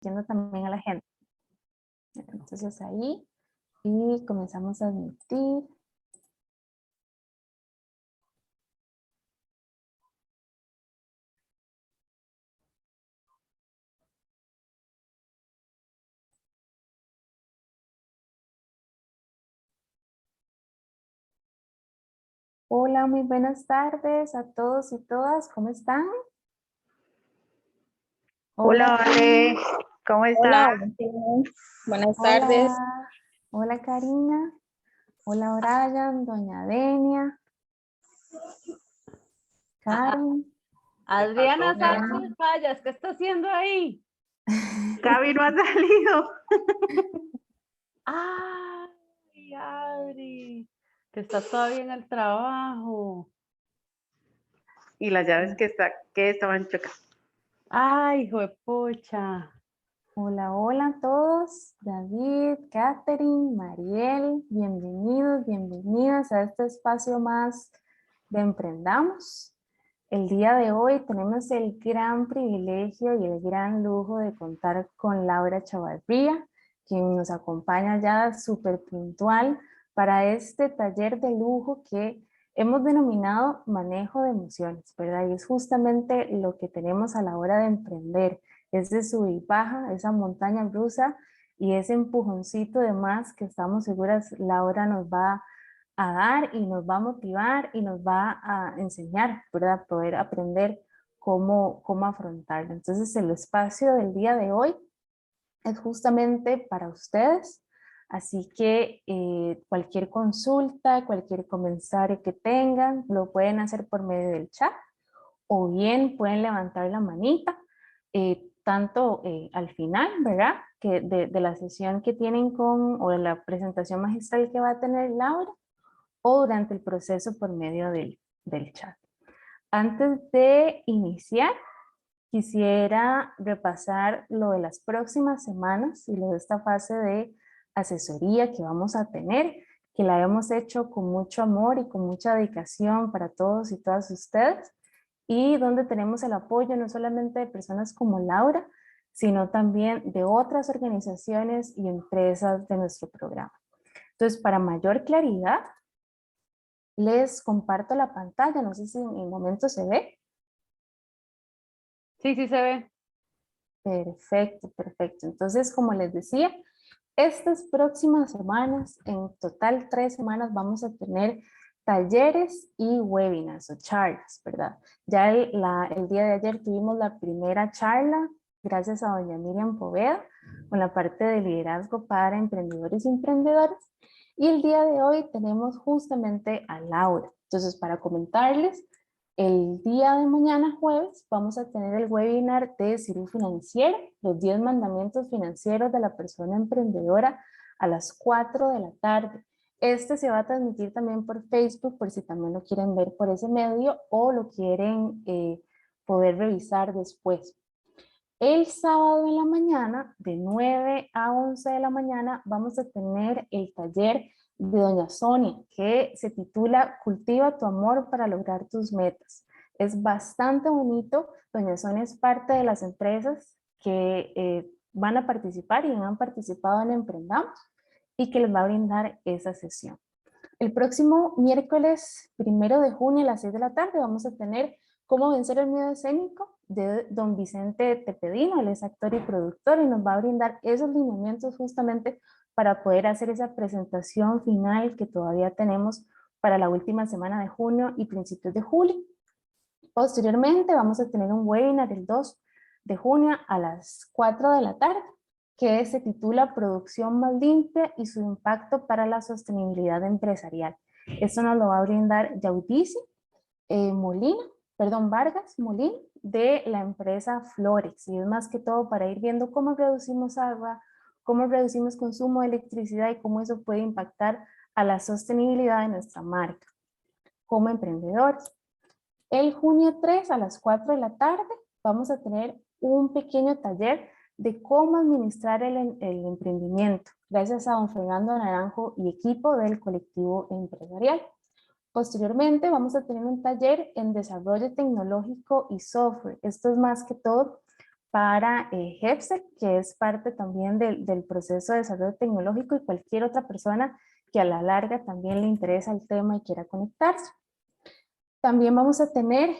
transmitiendo también a la gente. Entonces ahí, y comenzamos a admitir. Hola, muy buenas tardes a todos y todas, ¿cómo están? Hola, Hola, Vale, ¿cómo Hola, estás? buenas tardes. hola, hola Karina, hola Brian, doña Denia, Karen. Adriana Hola. Sánchez Fallas, ¿qué está haciendo ahí? Gaby no ha salido. Ay, Adri, que está todavía en el trabajo. Y las llaves que estaban chocadas. Ay, juepucha. Hola, hola a todos, David, Catherine, Mariel, bienvenidos, bienvenidas a este espacio más de Emprendamos. El día de hoy tenemos el gran privilegio y el gran lujo de contar con Laura Chavarría, quien nos acompaña ya súper puntual para este taller de lujo que hemos denominado manejo de emociones, ¿verdad? Y es justamente lo que tenemos a la hora de emprender, ese sub y baja, esa montaña rusa y ese empujoncito de más que estamos seguras Laura nos va a dar y nos va a motivar y nos va a enseñar, ¿verdad? Poder aprender cómo afrontarlo. Entonces el espacio del día de hoy es justamente para ustedes, así que cualquier consulta, cualquier comentario que tengan, lo pueden hacer por medio del chat o bien pueden levantar la manita, tanto al final, ¿verdad? Que de la sesión que tienen o de la presentación magistral que va a tener Laura, o durante el proceso por medio del chat. Antes de iniciar, quisiera repasar lo de las próximas semanas y lo de esta fase de asesoría que vamos a tener, que la hemos hecho con mucho amor y con mucha dedicación para todos y todas ustedes, y donde tenemos el apoyo no solamente de personas como Laura, sino también de otras organizaciones y empresas de nuestro programa. Entonces, para mayor claridad, les comparto la pantalla, no sé si en el momento se ve. Sí, sí se ve. Perfecto, perfecto. Entonces, como les decía, estas próximas semanas, en total 3 semanas, vamos a tener talleres y webinars o charlas, ¿verdad? Ya el día de ayer tuvimos la primera charla, gracias a doña Miriam Poveda, con la parte de liderazgo para emprendedores y emprendedoras. Y el día de hoy tenemos justamente a Laura. Entonces, para comentarles, el día de mañana, jueves, vamos a tener el webinar de Ciro Financiera, los 10 mandamientos financieros de la persona emprendedora a las 4 de la tarde. Este se va a transmitir también por Facebook, por si también lo quieren ver por ese medio o lo quieren poder revisar después. El sábado en la mañana, de 9 a 11 de la mañana, vamos a tener el taller de doña Sonia, que se titula Cultiva tu amor para lograr tus metas. Es bastante bonito. Doña Sonia es parte de las empresas que van a participar y han participado en Emprendamos y que les va a brindar esa sesión. El próximo miércoles 1 de junio a las 6 de la tarde vamos a tener Cómo vencer el miedo escénico de don Vicente Tepedino, él es actor y productor y nos va a brindar esos lineamientos justamente para poder hacer esa presentación final que todavía tenemos para la última semana de junio y principios de julio. Posteriormente vamos a tener un webinar el 2 de junio a las 4 de la tarde que se titula Producción más limpia y su impacto para la sostenibilidad empresarial. Esto nos lo va a brindar Yaudici Vargas Molina de la empresa Florex. Y es más que todo para ir viendo cómo reducimos agua, cómo reducimos consumo de electricidad y cómo eso puede impactar a la sostenibilidad de nuestra marca como emprendedores. El junio 3 a las 4 de la tarde vamos a tener un pequeño taller de cómo administrar el emprendimiento, gracias a don Fernando Naranjo y equipo del colectivo empresarial. Posteriormente vamos a tener un taller en desarrollo tecnológico y software. Esto es más que todo para Hepsel, que es parte también del proceso de desarrollo tecnológico, y cualquier otra persona que a la larga también le interesa el tema y quiera conectarse. También vamos a tener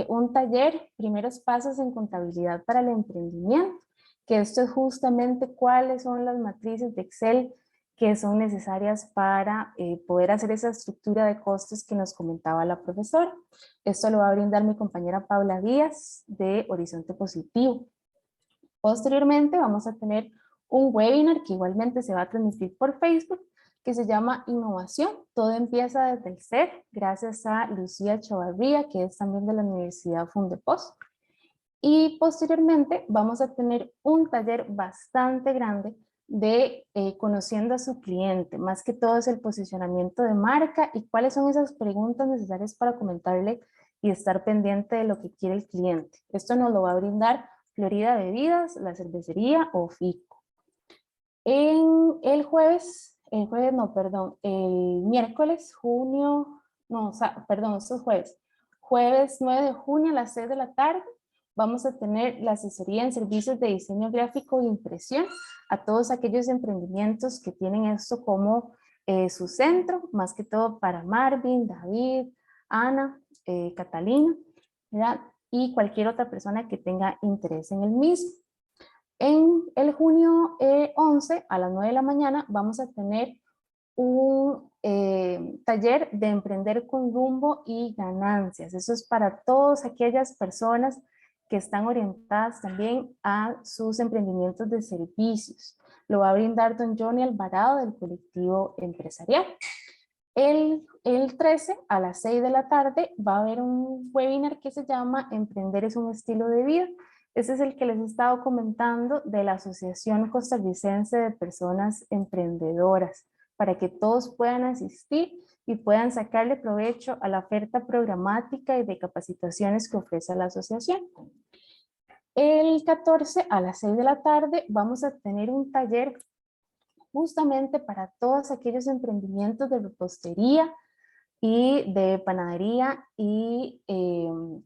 un taller, primeros pasos en contabilidad para el emprendimiento, que esto es justamente cuáles son las matrices de Excel que son necesarias para poder hacer esa estructura de costos que nos comentaba la profesora. Esto lo va a brindar mi compañera Paula Díaz de Horizonte Positivo. Posteriormente vamos a tener un webinar que igualmente se va a transmitir por Facebook, que se llama Innovación. Todo empieza desde el ser, gracias a Lucía Chavarría, que es también de la Universidad Fundepos. Y posteriormente vamos a tener un taller bastante grande de conociendo a su cliente. Más que todo es el posicionamiento de marca y cuáles son esas preguntas necesarias para comentarle y estar pendiente de lo que quiere el cliente. Esto nos lo va a brindar Florida Bebidas, la cervecería o FICO. En el miércoles, estos jueves 9 de junio a las 6 de la tarde, vamos a tener la asesoría en servicios de diseño gráfico e impresión a todos aquellos emprendimientos que tienen esto como su centro, más que todo para Marvin, David, Ana, Catalina, ¿verdad? Y cualquier otra persona que tenga interés en el mismo. En el junio 11 a las 9 de la mañana vamos a tener un taller de emprender con rumbo y ganancias. Eso es para todas aquellas personas que están orientadas también a sus emprendimientos de servicios. Lo va a brindar don Johnny Alvarado del colectivo empresarial. El 13 a las 6 de la tarde va a haber un webinar que se llama Emprender es un estilo de vida. Ese es el que les he estado comentando de la Asociación Costarricense de Personas Emprendedoras, para que todos puedan asistir y puedan sacarle provecho a la oferta programática y de capacitaciones que ofrece la asociación. El 14 a las 6 de la tarde vamos a tener un taller justamente para todos aquellos emprendimientos de repostería y de panadería y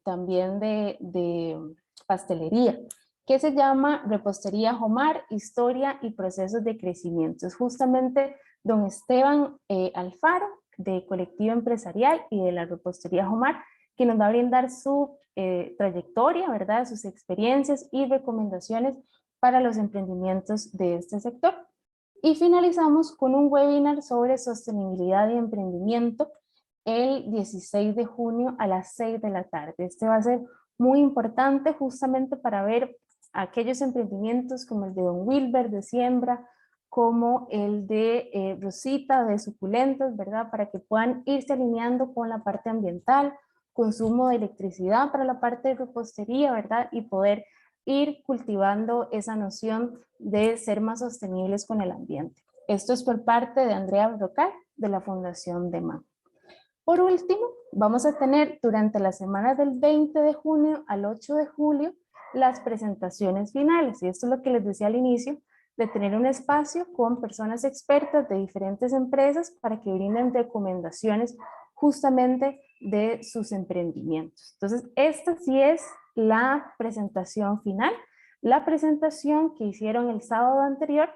también de pastelería, que se llama Repostería Jomar, Historia y Procesos de Crecimiento. Es justamente don Esteban Alfaro, de Colectivo Empresarial y de la Repostería Jomar, que nos va a brindar su trayectoria, ¿verdad? Sus experiencias y recomendaciones para los emprendimientos de este sector. Y finalizamos con un webinar sobre sostenibilidad y emprendimiento el 16 de junio a las 6 de la tarde. Este va a ser muy importante justamente para ver aquellos emprendimientos como el de Don Wilber de siembra, como el de Rosita de suculentos, ¿verdad? Para que puedan irse alineando con la parte ambiental, consumo de electricidad para la parte de repostería, ¿verdad? Y poder ir cultivando esa noción de ser más sostenibles con el ambiente. Esto es por parte de Andrea Brocal, de la Fundación DEMA. Por último, vamos a tener durante la semana del 20 de junio al 8 de julio las presentaciones finales. Y esto es lo que les decía al inicio, de tener un espacio con personas expertas de diferentes empresas para que brinden recomendaciones justamente de sus emprendimientos. Entonces, esta sí es la presentación final, la presentación que hicieron el sábado anterior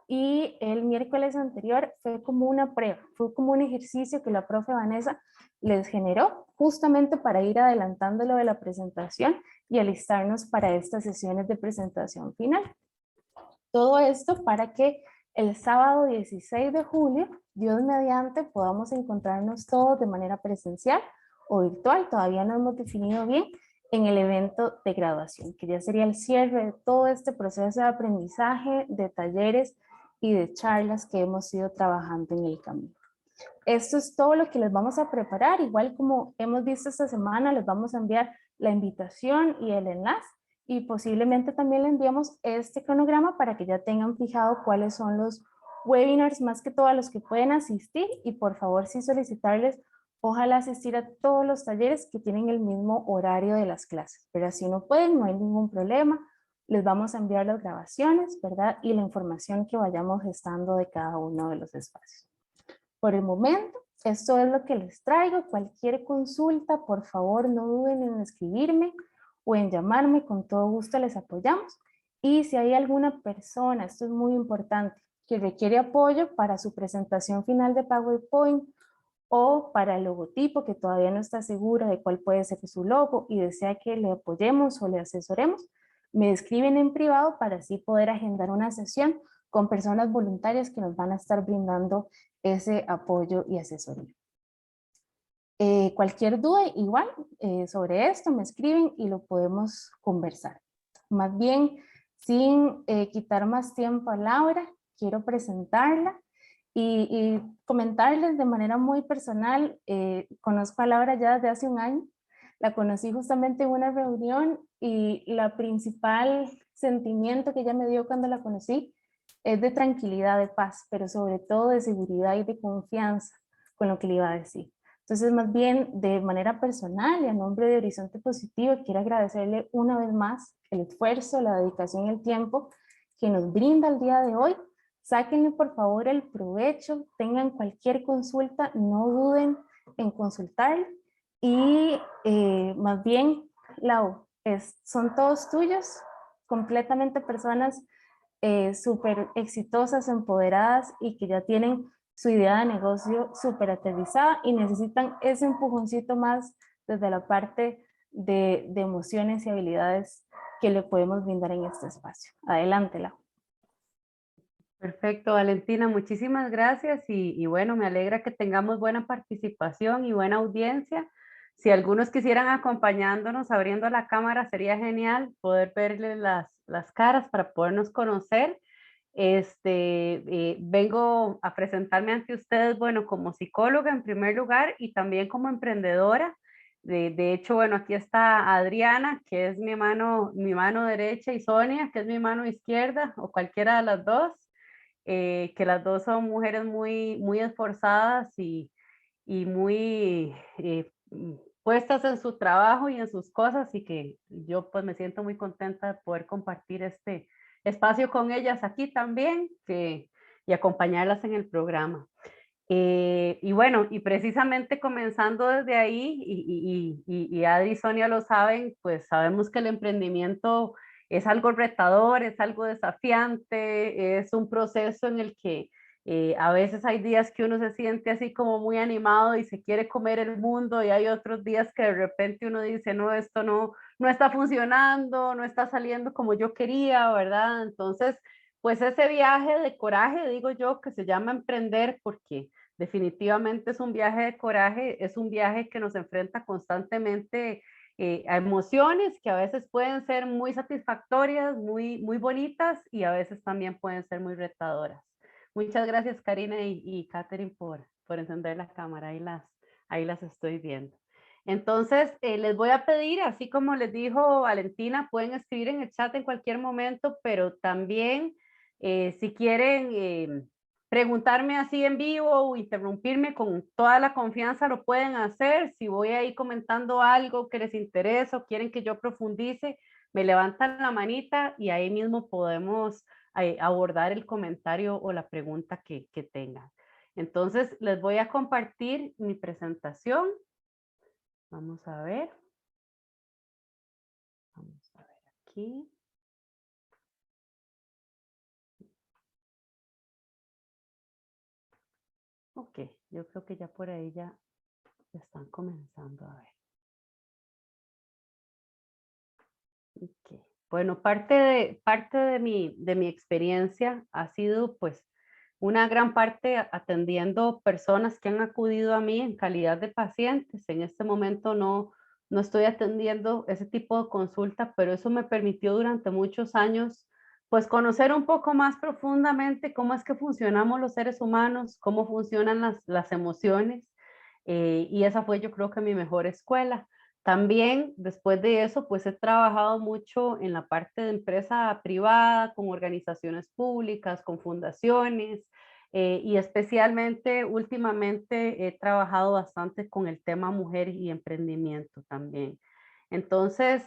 y el miércoles anterior fue como una prueba, fue como un ejercicio que la profe Vanessa les generó justamente para ir adelantando lo de la presentación y alistarnos para estas sesiones de presentación final. Todo esto para que el sábado 16 de julio, Dios mediante, podamos encontrarnos todos de manera presencial o virtual, todavía no hemos definido bien, en el evento de graduación, que ya sería el cierre de todo este proceso de aprendizaje, de talleres y de charlas que hemos ido trabajando en el camino. Esto es todo lo que les vamos a preparar, igual como hemos visto esta semana, les vamos a enviar la invitación y el enlace, y posiblemente también le enviamos este cronograma para que ya tengan fijado cuáles son los webinars, más que todo a los que pueden asistir, y por favor sí solicitarles, ojalá asistir a todos los talleres que tienen el mismo horario de las clases, pero si no pueden, no hay ningún problema, les vamos a enviar las grabaciones, ¿verdad? Y la información que vayamos gestando de cada uno de los espacios. Por el momento, esto es lo que les traigo. Cualquier consulta, por favor, no duden en escribirme o en llamarme, con todo gusto les apoyamos. Y si hay alguna persona, esto es muy importante, que requiere apoyo para su presentación final de PowerPoint o para el logotipo, que todavía no está segura de cuál puede ser su logo y desea que le apoyemos o le asesoremos, me escriben en privado para así poder agendar una sesión con personas voluntarias que nos van a estar brindando ese apoyo y asesoría. Cualquier duda igual sobre esto me escriben y lo podemos conversar. Más bien, sin quitar más tiempo a Laura, quiero presentarla y comentarles de manera muy personal. Conozco a Laura ya desde hace un año, la conocí justamente en una reunión y la principal sentimiento que ella me dio cuando la conocí es de tranquilidad, de paz, pero sobre todo de seguridad y de confianza con lo que le iba a decir. Entonces, más bien, de manera personal y a nombre de Horizonte Positivo, quiero agradecerle una vez más el esfuerzo, la dedicación y el tiempo que nos brinda el día de hoy. Sáquenle por favor el provecho, tengan cualquier consulta, no duden en consultar. Y más bien, Lau, son todos tuyos, completamente personas súper exitosas, empoderadas y que ya tienen su idea de negocio súper aterrizada y necesitan ese empujoncito más desde la parte de emociones y habilidades que le podemos brindar en este espacio. Adelante, Lau. Perfecto, Valentina, muchísimas gracias y bueno, me alegra que tengamos buena participación y buena audiencia. Si algunos quisieran acompañándonos abriendo la cámara, sería genial poder verles las caras para podernos conocer. Vengo a presentarme ante ustedes, bueno, como psicóloga en primer lugar y también como emprendedora. De hecho, bueno, aquí está Adriana, que es mi mano derecha, y Sonia, que es mi mano izquierda, o cualquiera de las dos, que las dos son mujeres muy esforzadas y muy puestas en su trabajo y en sus cosas, y que yo pues me siento muy contenta de poder compartir este espacio con ellas aquí también y acompañarlas en el programa. Y bueno, y precisamente comenzando desde ahí, y Adri y Sonia lo saben, pues sabemos que el emprendimiento es algo retador, es algo desafiante, es un proceso en el que a veces hay días que uno se siente así como muy animado y se quiere comer el mundo, y hay otros días que de repente uno dice, no, esto no está funcionando, no está saliendo como yo quería, ¿verdad? Entonces, pues ese viaje de coraje, digo yo, que se llama emprender, porque definitivamente es un viaje de coraje, es un viaje que nos enfrenta constantemente a emociones que a veces pueden ser muy satisfactorias, muy bonitas, y a veces también pueden ser muy retadoras. Muchas gracias, Karina y Catherine, por encender la cámara. Ahí las estoy viendo. Entonces, les voy a pedir, así como les dijo Valentina, pueden escribir en el chat en cualquier momento, pero también si quieren preguntarme así en vivo o interrumpirme, con toda la confianza lo pueden hacer. Si voy ahí comentando algo que les interesa o quieren que yo profundice, me levantan la manita y ahí mismo podemos abordar el comentario o la pregunta que tengan. Entonces, les voy a compartir mi presentación. Vamos a ver. Vamos a ver aquí. Ok, yo creo que ya por ahí ya están comenzando a ver. Okay. Bueno, parte de mi experiencia ha sido pues una gran parte atendiendo personas que han acudido a mí en calidad de pacientes. En este momento no estoy atendiendo ese tipo de consulta, pero eso me permitió durante muchos años pues conocer un poco más profundamente cómo es que funcionamos los seres humanos, cómo funcionan las emociones, y esa fue, yo creo, que mi mejor escuela. También después de eso, pues he trabajado mucho en la parte de empresa privada, con organizaciones públicas, con fundaciones, y especialmente últimamente he trabajado bastante con el tema mujer y emprendimiento también. Entonces,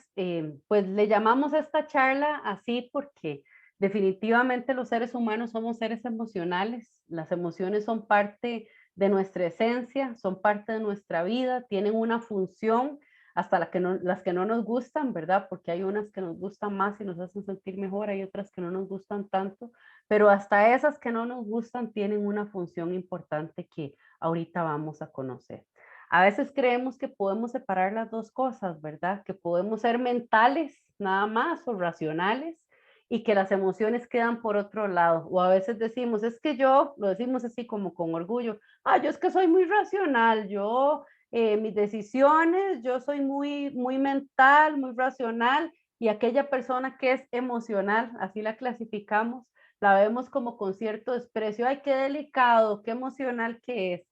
pues le llamamos a esta charla así porque definitivamente los seres humanos somos seres emocionales. Las emociones son parte de nuestra esencia, son parte de nuestra vida, tienen una función hasta las que no nos gustan, ¿verdad? Porque hay unas que nos gustan más y nos hacen sentir mejor, hay otras que no nos gustan tanto, pero hasta esas que no nos gustan tienen una función importante que ahorita vamos a conocer. A veces creemos que podemos separar las dos cosas, ¿verdad? Que podemos ser mentales nada más o racionales y que las emociones quedan por otro lado. O a veces decimos, es que yo, lo decimos así como con orgullo, yo es que soy muy racional, yo, mis decisiones, yo soy muy mental, muy racional, y aquella persona que es emocional, así la clasificamos, la vemos como con cierto desprecio, ay, qué delicado, qué emocional que es.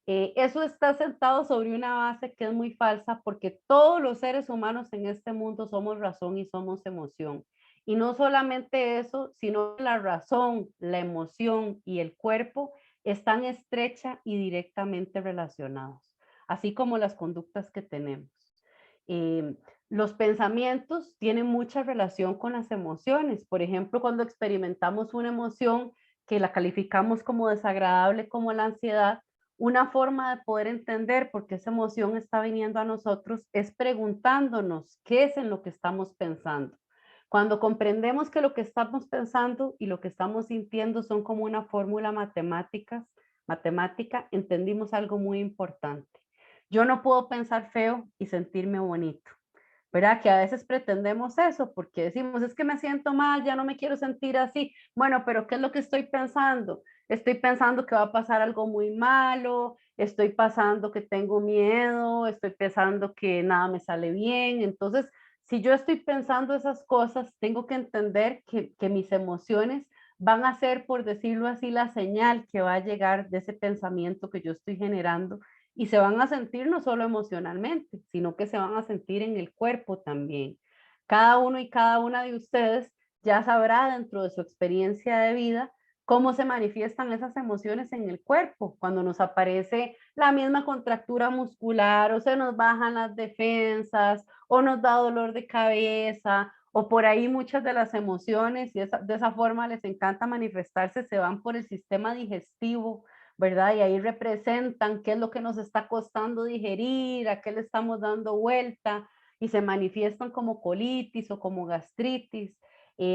Eso está sentado sobre una base que es muy falsa porque todos los seres humanos en este mundo somos razón y somos emoción. Y no solamente eso, sino la razón, la emoción y el cuerpo están estrecha y directamente relacionados, así como las conductas que tenemos. Los pensamientos tienen mucha relación con las emociones. Por ejemplo, cuando experimentamos una emoción que la calificamos como desagradable, como la ansiedad, una forma de poder entender por qué esa emoción está viniendo a nosotros es preguntándonos qué es en lo que estamos pensando. Cuando comprendemos que lo que estamos pensando y lo que estamos sintiendo son como una fórmula matemática, entendimos algo muy importante. Yo no puedo pensar feo y sentirme bonito, ¿verdad? Que a veces pretendemos eso porque decimos, es que me siento mal, ya no me quiero sentir así. Bueno, pero ¿qué es lo que estoy pensando? Estoy pensando que va a pasar algo muy malo, estoy pensando que tengo miedo, estoy pensando que nada me sale bien. Entonces, si yo estoy pensando esas cosas, tengo que entender que mis emociones van a ser, por decirlo así, la señal que va a llegar de ese pensamiento que yo estoy generando y se van a sentir no solo emocionalmente, sino que se van a sentir en el cuerpo también. Cada uno y cada una de ustedes ya sabrá dentro de su experiencia de vida cómo se manifiestan esas emociones en el cuerpo, cuando nos aparece la misma contractura muscular o se nos bajan las defensas o nos da dolor de cabeza o por ahí muchas de las emociones y de esa forma les encanta manifestarse, se van por el sistema digestivo, ¿verdad? Y ahí representan qué es lo que nos está costando digerir, a qué le estamos dando vuelta y se manifiestan como colitis o como gastritis.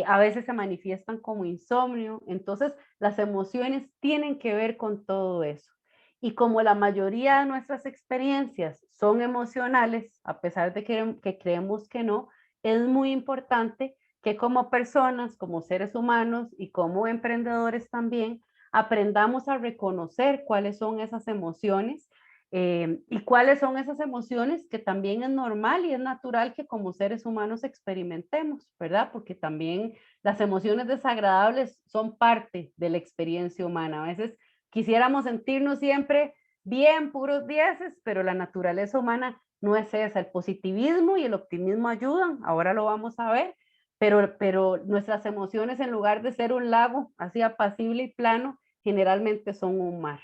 A veces se manifiestan como insomnio. Entonces, las emociones tienen que ver con todo eso. Y como la mayoría de nuestras experiencias son emocionales, a pesar de que creemos que no, es muy importante que como personas, como seres humanos y como emprendedores también, aprendamos a reconocer cuáles son esas emociones y cuáles son esas emociones que también es normal y es natural que como seres humanos experimentemos, ¿verdad? Porque también las emociones desagradables son parte de la experiencia humana. A veces quisiéramos sentirnos siempre bien, puros dieces, pero la naturaleza humana no es esa. El positivismo y el optimismo ayudan, ahora lo vamos a ver, pero nuestras emociones en lugar de ser un lago así apacible y plano, generalmente son un mar.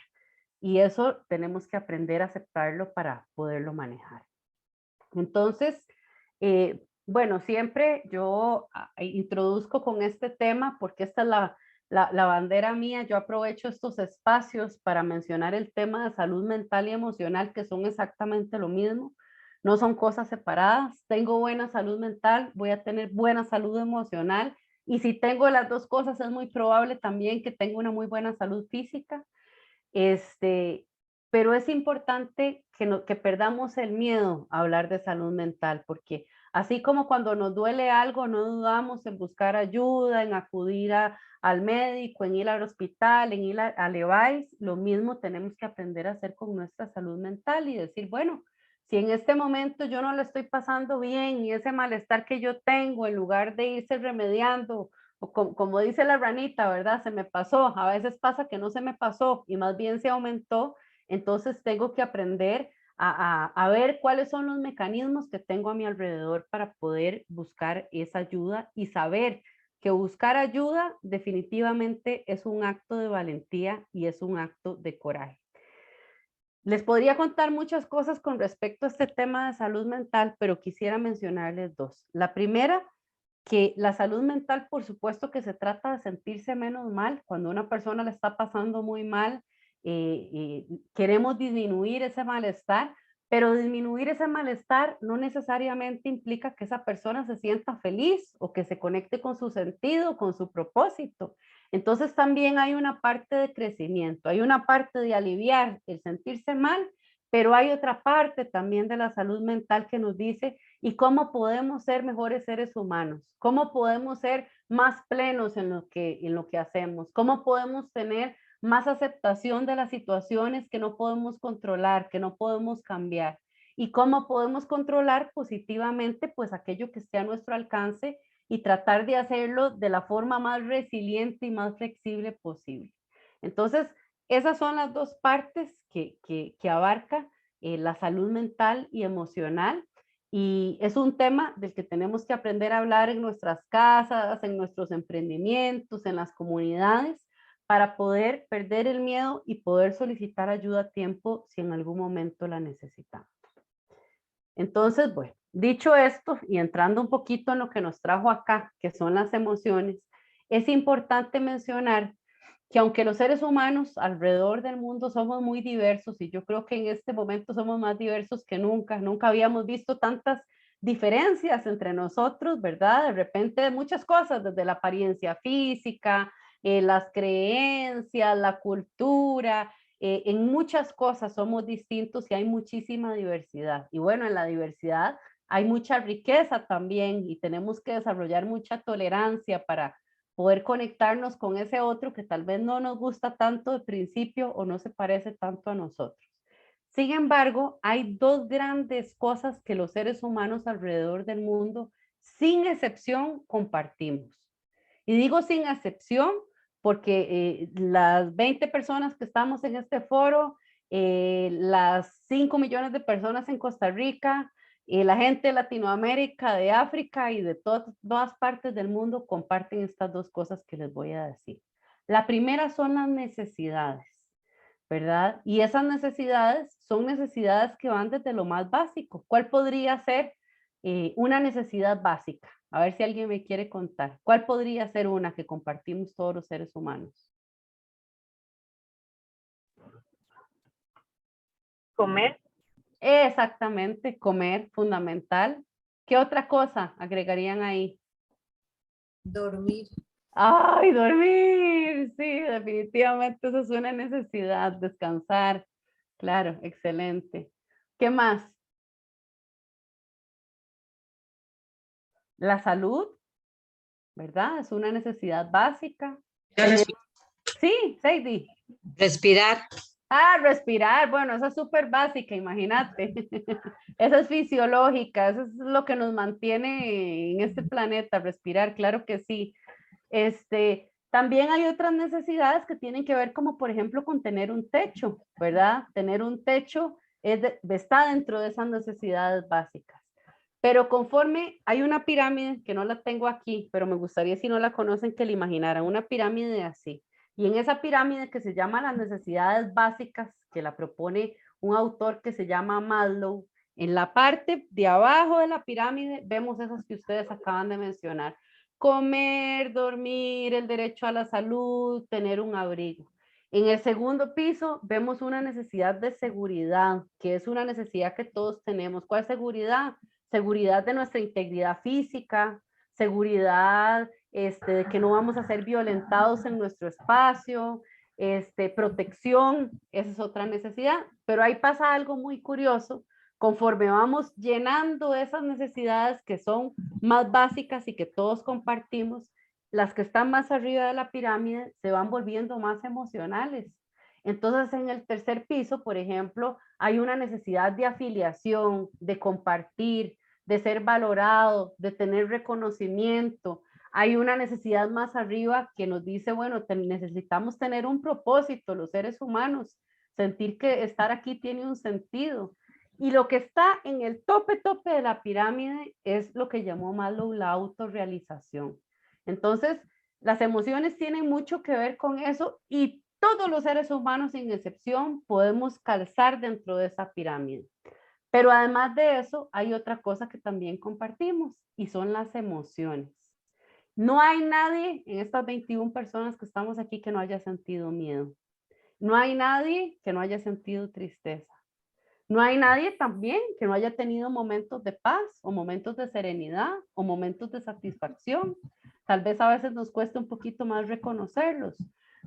Y eso tenemos que aprender a aceptarlo para poderlo manejar. Entonces, bueno, siempre yo introduzco con este tema porque esta es la bandera mía. Yo aprovecho estos espacios para mencionar el tema de salud mental y emocional, que son exactamente lo mismo. No son cosas separadas. Tengo buena salud mental, voy a tener buena salud emocional. Y si tengo las dos cosas, es muy probable también que tenga una muy buena salud física. Pero es importante que perdamos el miedo a hablar de salud mental, porque así como cuando nos duele algo, no dudamos en buscar ayuda, en acudir al médico, en ir al hospital, en ir al EVAIS, lo mismo tenemos que aprender a hacer con nuestra salud mental y decir, bueno, si en este momento yo no lo estoy pasando bien y ese malestar que yo tengo, en lugar de irse remediando o como dice la ranita, ¿verdad? Se me pasó. A veces pasa que no se me pasó y más bien se aumentó. Entonces tengo que aprender a ver cuáles son los mecanismos que tengo a mi alrededor para poder buscar esa ayuda y saber que buscar ayuda definitivamente es un acto de valentía y es un acto de coraje. Les podría contar muchas cosas con respecto a este tema de salud mental, pero quisiera mencionarles dos. La primera, que la salud mental, por supuesto que se trata de sentirse menos mal. Cuando una persona le está pasando muy mal, queremos disminuir ese malestar, Pero disminuir ese malestar no necesariamente implica que esa persona se sienta feliz o que se conecte con su sentido, con su propósito. Entonces también hay una parte de crecimiento, hay una parte de aliviar el sentirse mal, pero hay otra parte también de la salud mental que nos dice y cómo podemos ser mejores seres humanos, cómo podemos ser más plenos en lo que hacemos, cómo podemos tener más aceptación de las situaciones que no podemos controlar, que no podemos cambiar, y cómo podemos controlar positivamente pues aquello que esté a nuestro alcance y tratar de hacerlo de la forma más resiliente y más flexible posible. Entonces, esas son las dos partes que abarca la salud mental y emocional, y es un tema del que tenemos que aprender a hablar en nuestras casas, en nuestros emprendimientos, en las comunidades, para poder perder el miedo y poder solicitar ayuda a tiempo si en algún momento la necesitamos. Entonces, bueno, dicho esto y entrando un poquito en lo que nos trajo acá, que son las emociones, es importante mencionar que aunque los seres humanos alrededor del mundo somos muy diversos, y yo creo que en este momento somos más diversos que nunca, nunca habíamos visto tantas diferencias entre nosotros, ¿verdad? De repente muchas cosas, desde la apariencia física, las creencias, la cultura, en muchas cosas somos distintos y hay muchísima diversidad. Y bueno, en la diversidad hay mucha riqueza también y tenemos que desarrollar mucha tolerancia para poder conectarnos con ese otro que tal vez no nos gusta tanto de principio o no se parece tanto a nosotros. Sin embargo, hay dos grandes cosas que los seres humanos alrededor del mundo, sin excepción, compartimos. Y digo sin excepción porque las 20 personas que estamos en este foro, las 5 millones de personas en Costa Rica, la gente de Latinoamérica, de África y de todas partes del mundo comparten estas dos cosas que les voy a decir. La primera son las necesidades, ¿verdad? Y esas necesidades son necesidades que van desde lo más básico. ¿Cuál podría ser una necesidad básica? A ver si alguien me quiere contar. ¿Cuál podría ser una que compartimos todos los seres humanos? Comer. Exactamente, comer, fundamental. ¿Qué otra cosa agregarían ahí? Dormir. ¡Ay, dormir! Sí, definitivamente eso es una necesidad, descansar. Claro, excelente. ¿Qué más? La salud, ¿verdad? Es una necesidad básica. Sí, Sadie. Respirar. Ah, respirar, bueno, esa es súper básica, imagínate. Esa es fisiológica, eso es lo que nos mantiene en este planeta, respirar, claro que sí. También hay otras necesidades que tienen que ver como por ejemplo con tener un techo, ¿verdad? Tener un techo está dentro de esas necesidades básicas. Pero conforme hay una pirámide, que no la tengo aquí, pero me gustaría si no la conocen que la imaginaran, una pirámide así. Y en esa pirámide que se llama las necesidades básicas, que la propone un autor que se llama Maslow, en la parte de abajo de la pirámide vemos esas que ustedes acaban de mencionar. Comer, dormir, el derecho a la salud, tener un abrigo. En el segundo piso vemos una necesidad de seguridad, que es una necesidad que todos tenemos. ¿Cuál seguridad? Seguridad de nuestra integridad física, seguridad de que no vamos a ser violentados en nuestro espacio, protección, esa es otra necesidad. Pero ahí pasa algo muy curioso, conforme vamos llenando esas necesidades que son más básicas y que todos compartimos, las que están más arriba de la pirámide se van volviendo más emocionales. Entonces, en el tercer piso, por ejemplo, hay una necesidad de afiliación, de compartir, de ser valorado, de tener reconocimiento. Hay una necesidad más arriba que nos dice, bueno, necesitamos tener un propósito, los seres humanos, sentir que estar aquí tiene un sentido. Y lo que está en el tope de la pirámide es lo que llamó Maslow la autorrealización. Entonces, las emociones tienen mucho que ver con eso y todos los seres humanos, sin excepción, podemos calzar dentro de esa pirámide. Pero además de eso, hay otra cosa que también compartimos y son las emociones. No hay nadie en estas 21 personas que estamos aquí que no haya sentido miedo. No hay nadie que no haya sentido tristeza. No hay nadie también que no haya tenido momentos de paz o momentos de serenidad o momentos de satisfacción. Tal vez a veces nos cuesta un poquito más reconocerlos,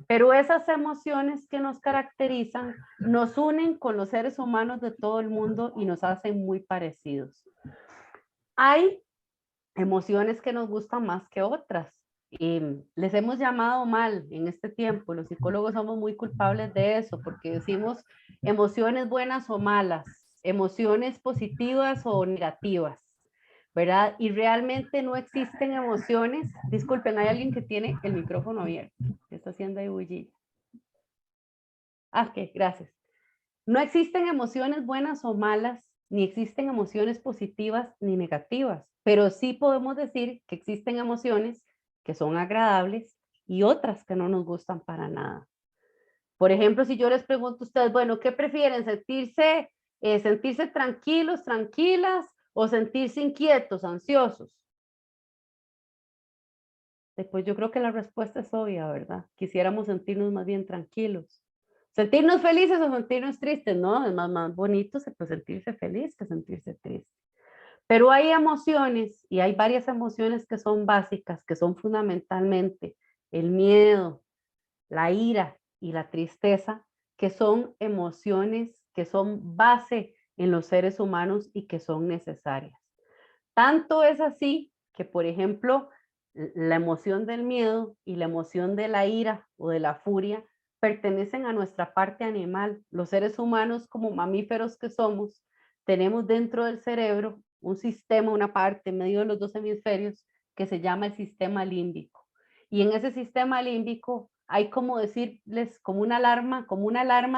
pero esas emociones que nos caracterizan nos unen con los seres humanos de todo el mundo y nos hacen muy parecidos. Hay emociones que nos gustan más que otras. Les hemos llamado mal en este tiempo, los psicólogos somos muy culpables de eso, porque decimos emociones buenas o malas, emociones positivas o negativas, ¿verdad? Y realmente no existen emociones. Disculpen, hay alguien que tiene el micrófono abierto, que está haciendo ahí bullilla. Ah, ok, gracias. No existen emociones buenas o malas, ni existen emociones positivas ni negativas, pero sí podemos decir que existen emociones que son agradables y otras que no nos gustan para nada. Por ejemplo, si yo les pregunto a ustedes, bueno, ¿qué prefieren? ¿Sentirse tranquilos, tranquilas o sentirse inquietos, ansiosos? Después yo creo que la respuesta es obvia, ¿verdad? Quisiéramos sentirnos más bien tranquilos. Sentirnos felices o sentirnos tristes, ¿no? Es más bonito pues, sentirse feliz que sentirse triste. Pero hay emociones y hay varias emociones que son básicas, que son fundamentalmente el miedo, la ira y la tristeza, que son emociones que son base en los seres humanos y que son necesarias. Tanto es así que, por ejemplo, la emoción del miedo y la emoción de la ira o de la furia pertenecen a nuestra parte animal. Los seres humanos, como mamíferos que somos, tenemos dentro del cerebro un sistema, una parte en medio de los dos hemisferios que se llama el sistema límbico. Y en ese sistema límbico hay como decirles, como una alarma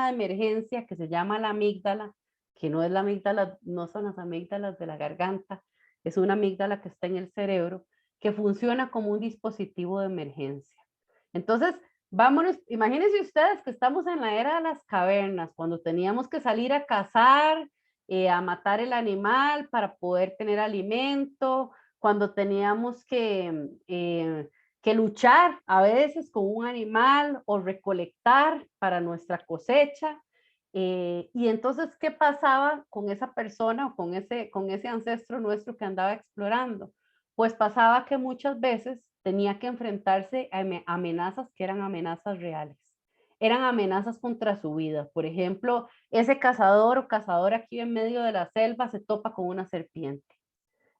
de emergencia que se llama la amígdala, que no es la amígdala, no son las amígdalas de la garganta, es una amígdala que está en el cerebro, que funciona como un dispositivo de emergencia. Entonces, vámonos, imagínense ustedes que estamos en la era de las cavernas, cuando teníamos que salir a cazar, a matar el animal para poder tener alimento, cuando teníamos que luchar a veces con un animal o recolectar para nuestra cosecha. Y entonces, ¿qué pasaba con esa persona o con ese ancestro nuestro que andaba explorando? Pues pasaba que muchas veces tenía que enfrentarse a amenazas que eran amenazas reales. Eran amenazas contra su vida. Por ejemplo, ese cazador o cazadora aquí en medio de la selva se topa con una serpiente.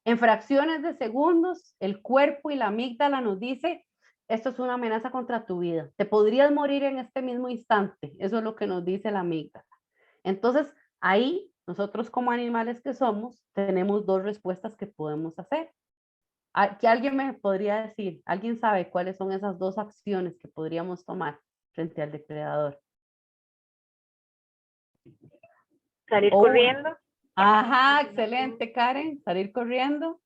En fracciones de segundos, el cuerpo y la amígdala nos dice, esto es una amenaza contra tu vida. Te podrías morir en este mismo instante. Eso es lo que nos dice la amígdala. Entonces, ahí nosotros como animales que somos, tenemos dos respuestas que podemos hacer. ¿Que alguien me podría decir? ¿Alguien sabe cuáles son esas dos acciones que podríamos tomar frente al depredador? Salir corriendo. Ajá, excelente, Karen. Salir corriendo.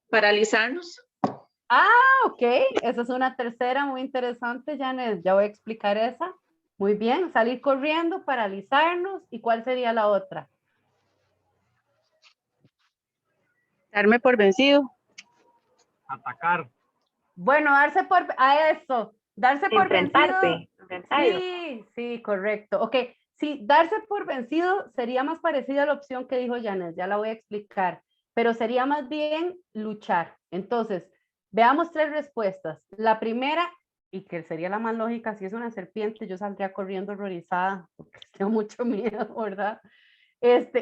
Paralizarnos. Ok, esa es una tercera muy interesante, Janet. Ya voy a explicar esa. Muy bien, salir corriendo, paralizarnos. ¿Y cuál sería la otra? Darme por vencido. Atacar. Bueno, darse por Enfrentarte. vencido. Sí, correcto. Ok, sí, darse por vencido sería más parecida a la opción que dijo Janet, ya la voy a explicar, pero sería más bien luchar. Entonces, veamos tres respuestas. La primera, y que sería la más lógica, si es una serpiente, yo saldría corriendo horrorizada, porque tengo mucho miedo, ¿verdad?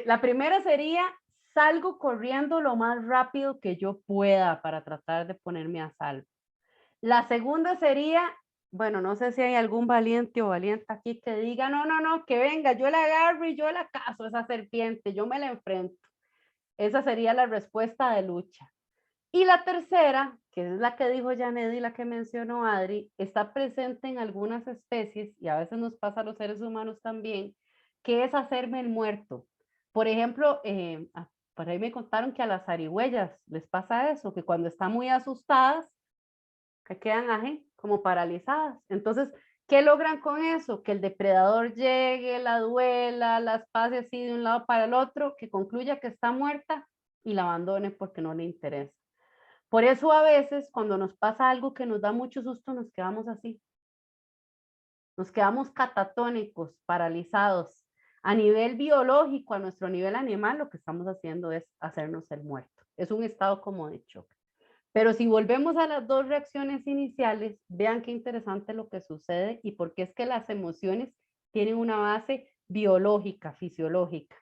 La primera sería, salgo corriendo lo más rápido que yo pueda para tratar de ponerme a salvo. La segunda sería, bueno, no sé si hay algún valiente o valiente aquí que diga, no, que venga, yo la agarro y yo la cazo, esa serpiente, yo me la enfrento. Esa sería la respuesta de lucha. Y la tercera, que es la que dijo Janet y la que mencionó Adri, está presente en algunas especies, y a veces nos pasa a los seres humanos también, que es hacerme el muerto. Por ejemplo, por ahí me contaron que a las zarigüeyas les pasa eso, que cuando están muy asustadas, que quedan como paralizadas. Entonces, ¿qué logran con eso? Que el depredador llegue, la duela, las pase así de un lado para el otro, que concluya que está muerta y la abandone porque no le interesa. Por eso a veces cuando nos pasa algo que nos da mucho susto, nos quedamos así. Nos quedamos catatónicos, paralizados. A nivel biológico, a nuestro nivel animal, lo que estamos haciendo es hacernos el muerto. Es un estado como de shock. Pero si volvemos a las dos reacciones iniciales, vean qué interesante lo que sucede y por qué es que las emociones tienen una base biológica, fisiológica,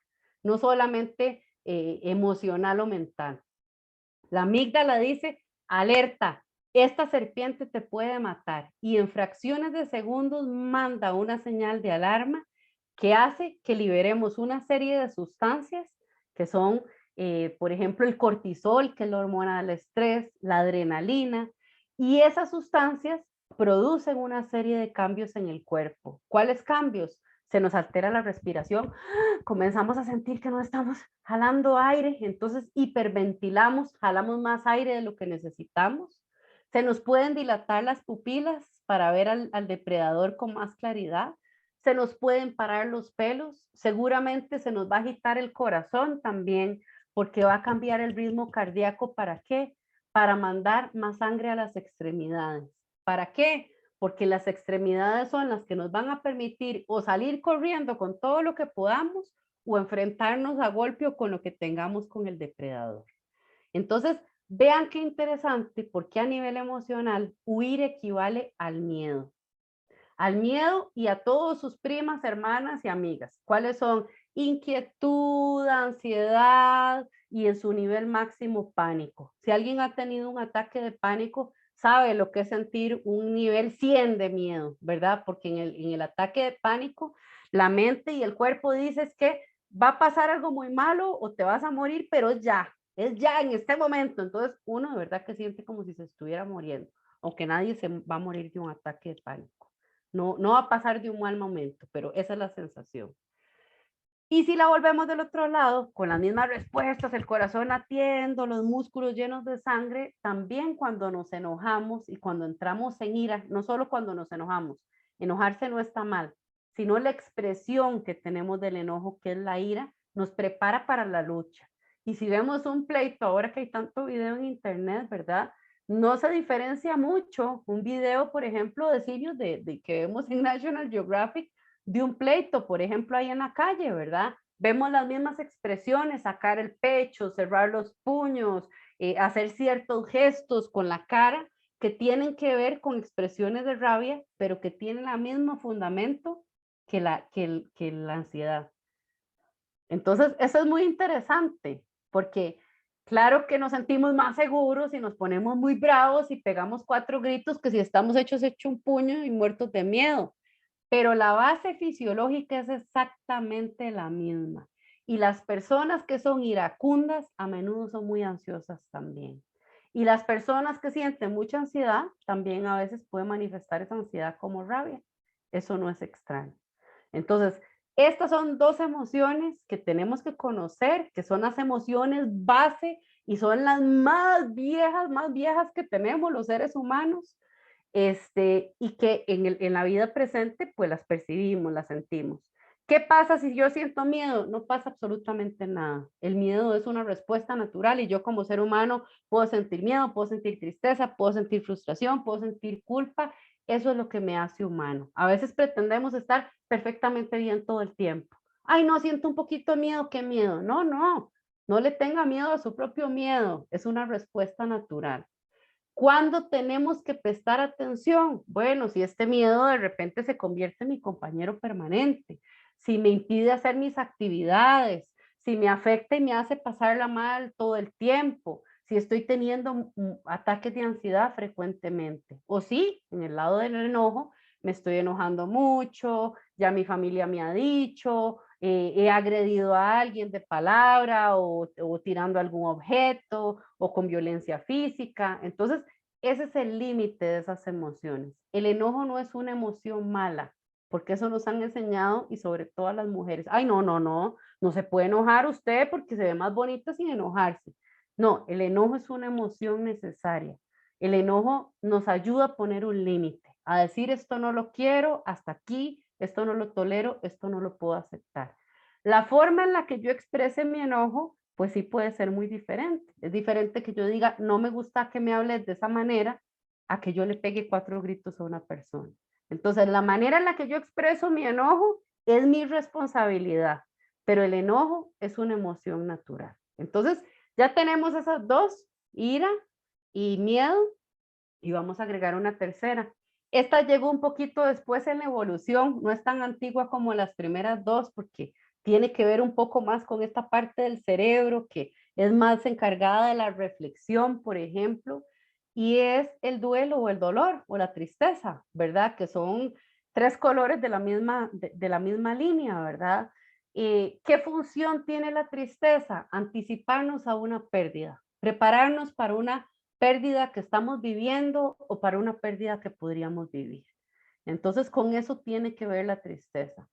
no solamente emocional o mental. La amígdala dice, alerta, esta serpiente te puede matar, y en fracciones de segundos manda una señal de alarma que hace que liberemos una serie de sustancias que son, por ejemplo, el cortisol, que es la hormona del estrés, la adrenalina, y esas sustancias producen una serie de cambios en el cuerpo. ¿Cuáles cambios? Se nos altera la respiración, comenzamos a sentir que no estamos jalando aire, entonces hiperventilamos, jalamos más aire de lo que necesitamos. Se nos pueden dilatar las pupilas para ver al depredador con más claridad. Se nos pueden parar los pelos, seguramente se nos va a agitar el corazón también, porque va a cambiar el ritmo cardíaco. ¿Para qué? Para mandar más sangre a las extremidades. ¿Para qué? Porque las extremidades son las que nos van a permitir o salir corriendo con todo lo que podamos o enfrentarnos a golpe o con lo que tengamos con el depredador. Entonces, vean qué interesante, porque a nivel emocional, huir equivale al miedo. Al miedo y a todas sus primas, hermanas y amigas. ¿Cuáles son? Inquietud, ansiedad y en su nivel máximo pánico. Si alguien ha tenido un ataque de pánico, sabe lo que es sentir un nivel 100 de miedo, ¿verdad? Porque en el ataque de pánico, la mente y el cuerpo dices que va a pasar algo muy malo o te vas a morir, pero es ya en este momento. Entonces uno de verdad que siente como si se estuviera muriendo, aunque nadie se va a morir de un ataque de pánico. No, no va a pasar de un mal momento, pero esa es la sensación. Y si la volvemos del otro lado, con las mismas respuestas, el corazón latiendo, los músculos llenos de sangre, también cuando nos enojamos y cuando entramos en ira, no solo cuando nos enojamos, enojarse no está mal, sino la expresión que tenemos del enojo, que es la ira, nos prepara para la lucha. Y si vemos un pleito, ahora que hay tanto video en internet, ¿verdad? No se diferencia mucho un video, por ejemplo, de simios que vemos en National Geographic, de un pleito, por ejemplo, ahí en la calle, ¿verdad? Vemos las mismas expresiones, sacar el pecho, cerrar los puños, hacer ciertos gestos con la cara que tienen que ver con expresiones de rabia, pero que tienen el mismo fundamento que la ansiedad. Entonces, eso es muy interesante, porque claro que nos sentimos más seguros y nos ponemos muy bravos y pegamos 4 gritos que si estamos hecho un puño y muertos de miedo. Pero la base fisiológica es exactamente la misma. Y las personas que son iracundas a menudo son muy ansiosas también. Y las personas que sienten mucha ansiedad también a veces pueden manifestar esa ansiedad como rabia. Eso no es extraño. Entonces, estas son 2 emociones que tenemos que conocer, que son las emociones base y son las más viejas que tenemos los seres humanos. Y que en la vida presente pues las percibimos, las sentimos. ¿Qué pasa si yo siento miedo? No pasa absolutamente nada. El miedo es una respuesta natural y yo como ser humano puedo sentir miedo, puedo sentir tristeza, puedo sentir frustración, puedo sentir culpa. Eso es lo que me hace humano. A veces pretendemos estar perfectamente bien todo el tiempo. Ay, no, siento un poquito de miedo. ¿Qué miedo? No, no le tenga miedo a su propio miedo. Es una respuesta natural. ¿Cuándo tenemos que prestar atención? Bueno, si este miedo de repente se convierte en mi compañero permanente, si me impide hacer mis actividades, si me afecta y me hace pasarla mal todo el tiempo, si estoy teniendo ataques de ansiedad frecuentemente, o si en el lado del enojo me estoy enojando mucho, ya mi familia me ha dicho, he agredido a alguien de palabra o tirando algún objeto o con violencia física. Entonces, ese es el límite de esas emociones. El enojo no es una emoción mala, porque eso nos han enseñado y sobre todo a las mujeres. Ay, no se puede enojar usted porque se ve más bonita sin enojarse. No, el enojo es una emoción necesaria. El enojo nos ayuda a poner un límite, a decir esto no lo quiero, hasta aquí, esto no lo tolero, esto no lo puedo aceptar. La forma en la que yo exprese mi enojo, pues sí puede ser muy diferente. Es diferente que yo diga, no me gusta que me hables de esa manera, a que yo le pegue 4 gritos a una persona. Entonces, la manera en la que yo expreso mi enojo es mi responsabilidad, pero el enojo es una emoción natural. Entonces, ya tenemos esas dos, ira y miedo, y vamos a agregar una tercera. Esta llegó un poquito después en la evolución, no es tan antigua como las primeras dos, porque tiene que ver un poco más con esta parte del cerebro que es más encargada de la reflexión, por ejemplo, y es el duelo o el dolor o la tristeza, ¿verdad? Que son tres colores de la misma línea, ¿verdad? ¿Qué función tiene la tristeza? Anticiparnos a una pérdida, prepararnos para una pérdida que estamos viviendo o para una pérdida que podríamos vivir. Entonces, con eso tiene que ver la tristeza.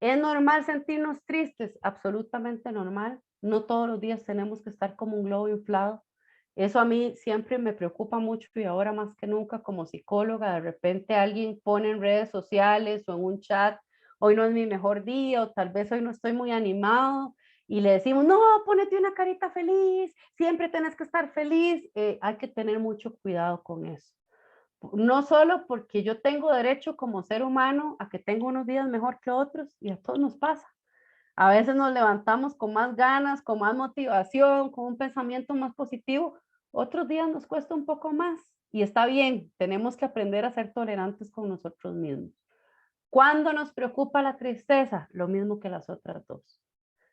¿Es normal sentirnos tristes? Absolutamente normal. No todos los días tenemos que estar como un globo inflado. Eso a mí siempre me preocupa mucho y ahora más que nunca como psicóloga, de repente alguien pone en redes sociales o en un chat, hoy no es mi mejor día o tal vez hoy no estoy muy animado y le decimos, no, ponete una carita feliz, siempre tienes que estar feliz. Hay que tener mucho cuidado con eso. No solo porque yo tengo derecho como ser humano a que tengo unos días mejor que otros y a todos nos pasa. A veces nos levantamos con más ganas, con más motivación, con un pensamiento más positivo. Otros días nos cuesta un poco más y está bien, tenemos que aprender a ser tolerantes con nosotros mismos. ¿Cuándo nos preocupa la tristeza? Lo mismo que las otras dos.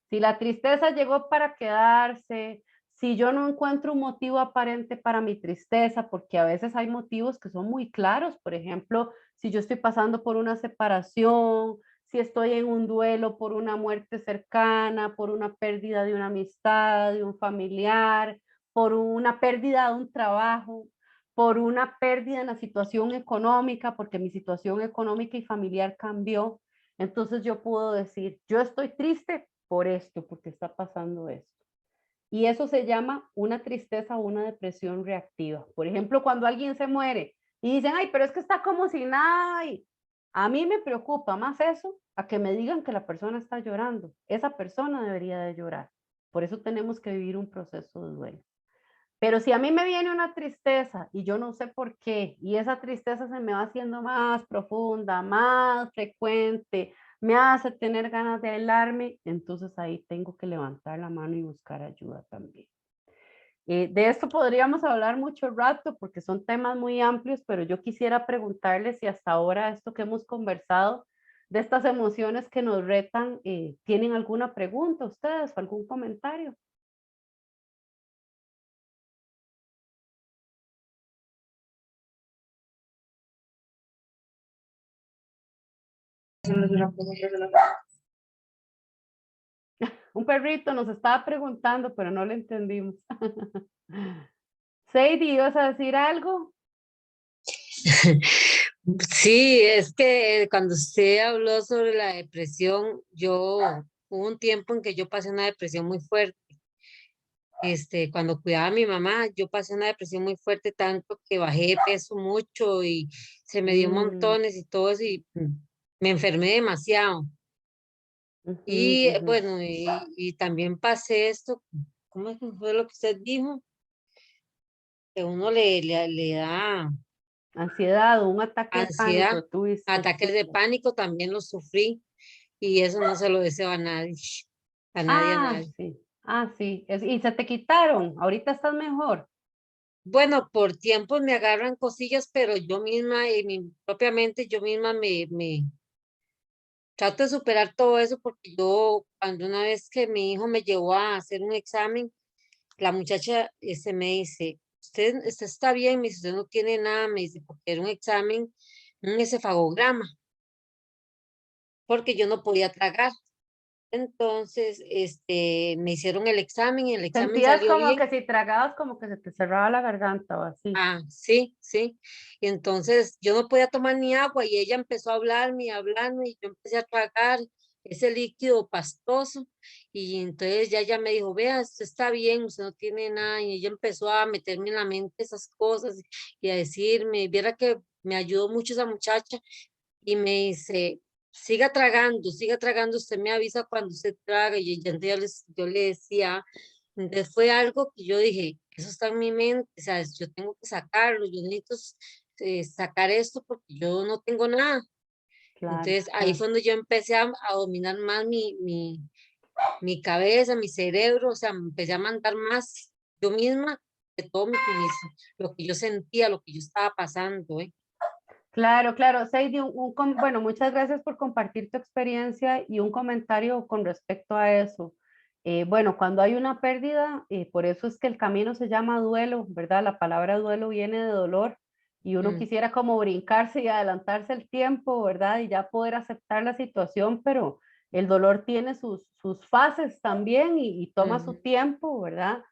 Si la tristeza llegó para quedarse, si yo no encuentro un motivo aparente para mi tristeza, porque a veces hay motivos que son muy claros, por ejemplo, si yo estoy pasando por una separación, si estoy en un duelo por una muerte cercana, por una pérdida de una amistad, de un familiar, por una pérdida de un trabajo, por una pérdida en la situación económica, porque mi situación económica y familiar cambió. Entonces yo puedo decir, yo estoy triste por esto, porque está pasando esto. Y eso se llama una tristeza o una depresión reactiva. Por ejemplo, cuando alguien se muere y dicen, ay, pero es que está como si nada. A mí me preocupa más eso a que me digan que la persona está llorando. Esa persona debería de llorar. Por eso tenemos que vivir un proceso de duelo. Pero si a mí me viene una tristeza y yo no sé por qué, y esa tristeza se me va haciendo más profunda, más frecuente, me hace tener ganas de aislarme, entonces ahí tengo que levantar la mano y buscar ayuda también. De esto podríamos hablar mucho rato porque son temas muy amplios, pero yo quisiera preguntarles si hasta ahora esto que hemos conversado, de estas emociones que nos retan, ¿tienen alguna pregunta ustedes o algún comentario? Un perrito nos estaba preguntando, pero no le entendimos. Sadie, ¿ibas a decir algo? Sí, es que cuando usted habló sobre la depresión, hubo un tiempo en que yo pasé una depresión muy fuerte. Cuando cuidaba a mi mamá, yo pasé una depresión muy fuerte, tanto que bajé de peso mucho y se me dio Mm, montones y todo eso y me enfermé demasiado. ujú, Y ujú. bueno, y también pasé esto, ¿cómo es que fue lo que usted dijo? Que uno le da Ansiedad o un ataque de ansiedad, pánico tuviste. ataques de pánico, también los sufrí y eso no se lo deseo a nadie, a nadie, a Ah, nadie. sí. Ah, sí. Y se te quitaron. Ahorita estás mejor. Bueno, por tiempos me agarran cosillas, pero yo misma, en mi propia mente, yo misma me trato de superar todo eso porque yo, cuando una vez que mi hijo me llevó a hacer un examen, la muchacha me dice, usted está bien, me dice, usted no tiene nada, me dice, porque era un examen, un esofagograma, porque yo no podía tragar. Entonces, me hicieron el examen y el examen Sentías salió como bien. que si tragabas, como que se te cerraba la garganta o así. Ah, sí, sí. Y entonces yo no podía tomar ni agua y ella empezó a hablarme y hablarme y yo empecé a tragar ese líquido pastoso y entonces ya ella me dijo, vea, usted está bien, usted no tiene nada y ella empezó a meterme en la mente esas cosas y a decirme, viera que me ayudó mucho esa muchacha y me dice, siga tragando, usted me avisa cuando usted traga y ya entonces yo le decía, entonces fue algo que yo dije, eso está en mi mente, o sea, yo tengo que sacarlo, yo necesito sacar esto porque yo no tengo nada. Claro, Entonces ahí claro. fue donde yo empecé a dominar más mi cabeza, mi cerebro, o sea, me empecé a mandar más yo misma de todo lo que yo sentía, lo que yo estaba pasando, ¿eh? Claro, claro. Seidy, bueno, muchas gracias por compartir tu experiencia y un comentario con respecto a eso. Bueno, cuando hay una pérdida, por eso es que el camino se llama duelo, ¿verdad? La palabra duelo viene de dolor y uno Mm, quisiera como brincarse y adelantarse el tiempo, ¿verdad? Y ya poder aceptar la situación, pero el dolor tiene sus fases también y toma su ujú. tiempo, ¿verdad?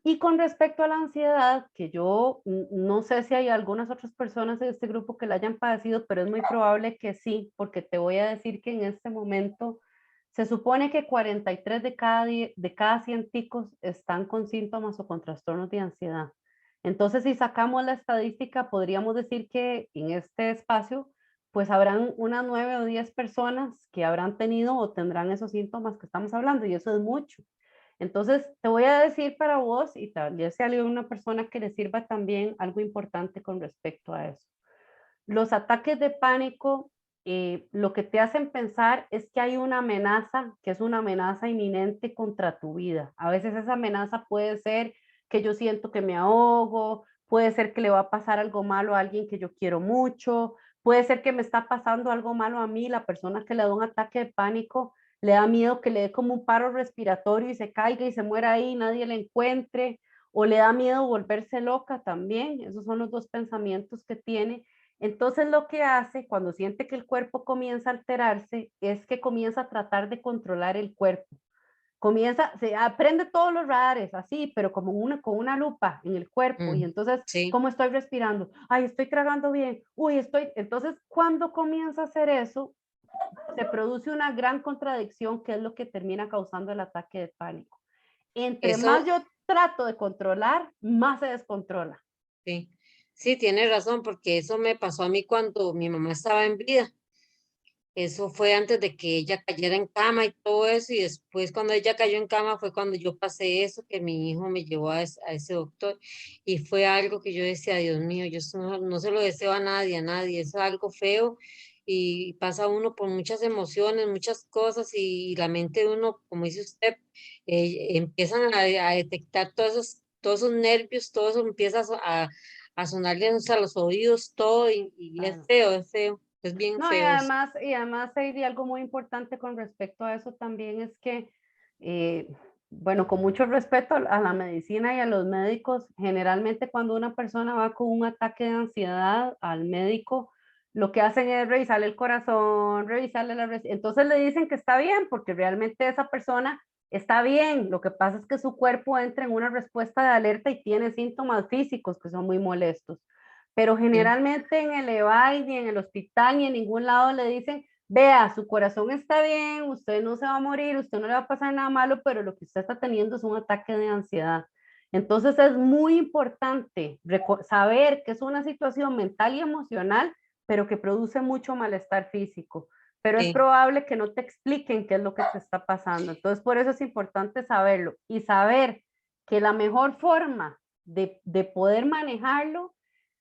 Y con respecto a la ansiedad, que yo no sé si hay algunas otras personas de este grupo que la hayan padecido, pero es muy probable que sí, porque te voy a decir que en este momento se supone que 43 de cada 100 ticos están con síntomas o con trastornos de ansiedad. Entonces, si sacamos la estadística, podríamos decir que en este espacio, pues habrán unas 9 o 10 personas que habrán tenido o tendrán esos síntomas que estamos hablando, y eso es mucho. Entonces, te voy a decir para vos y tal vez sea una persona que le sirva también algo importante con respecto a eso. Los ataques de pánico, lo que te hacen pensar es que hay una amenaza, que es una amenaza inminente contra tu vida. A veces esa amenaza puede ser que yo siento que me ahogo, puede ser que le va a pasar algo malo a alguien que yo quiero mucho, puede ser que me está pasando algo malo a mí, la persona que le da un ataque de pánico le da miedo que le dé como un paro respiratorio y se caiga y se muera ahí y nadie le encuentre, o le da miedo volverse loca también. Esos son los dos pensamientos que tiene. Entonces lo que hace cuando siente que el cuerpo comienza a alterarse es que comienza a tratar de controlar el cuerpo. Se aprende todos los radares, así, pero como con una lupa en el cuerpo. Y Mm, entonces, sí, ¿cómo estoy respirando? Ay, estoy tragando bien. Uy, estoy. Entonces, cuando comienza a hacer eso, se produce una gran contradicción que es lo que termina causando el ataque de pánico. Entre más eso yo trato de controlar, más se descontrola. sí, sí, tiene razón, porque eso me pasó a mí cuando mi mamá estaba en vida. Eso fue antes de que ella cayera en cama y todo eso, y después cuando ella cayó en cama fue cuando yo pasé eso, que mi hijo me llevó a ese doctor, y fue algo que yo decía, Dios mío, yo esto no se lo deseo a nadie, eso es algo feo, y pasa uno por muchas emociones, muchas cosas, y la mente de uno, como dice usted, empiezan a detectar todos esos nervios, todo eso empieza a sonarles a los oídos, todo, y Claro. es feo, es bien No, feo eso. y además, Heidi, algo muy importante con respecto a eso también es que, eh, bueno, con mucho respeto a la medicina y a los médicos, generalmente cuando una persona va con un ataque de ansiedad al médico, lo que hacen es revisarle el corazón, revisarle entonces le dicen que está bien, porque realmente esa persona está bien. Lo que pasa es que su cuerpo entra en una respuesta de alerta y tiene síntomas físicos que son muy molestos, pero Sí. generalmente en el EVAI, ni en el hospital, ni en ningún lado le dicen, vea, su corazón está bien, usted no se va a morir, usted no le va a pasar nada malo, pero lo que usted está teniendo es un ataque de ansiedad. Entonces es muy importante saber que es una situación mental y emocional, pero que produce mucho malestar físico. Pero es Sí, probable que no te expliquen qué es lo que te está pasando. Entonces por eso es importante saberlo y saber que la mejor forma de poder manejarlo.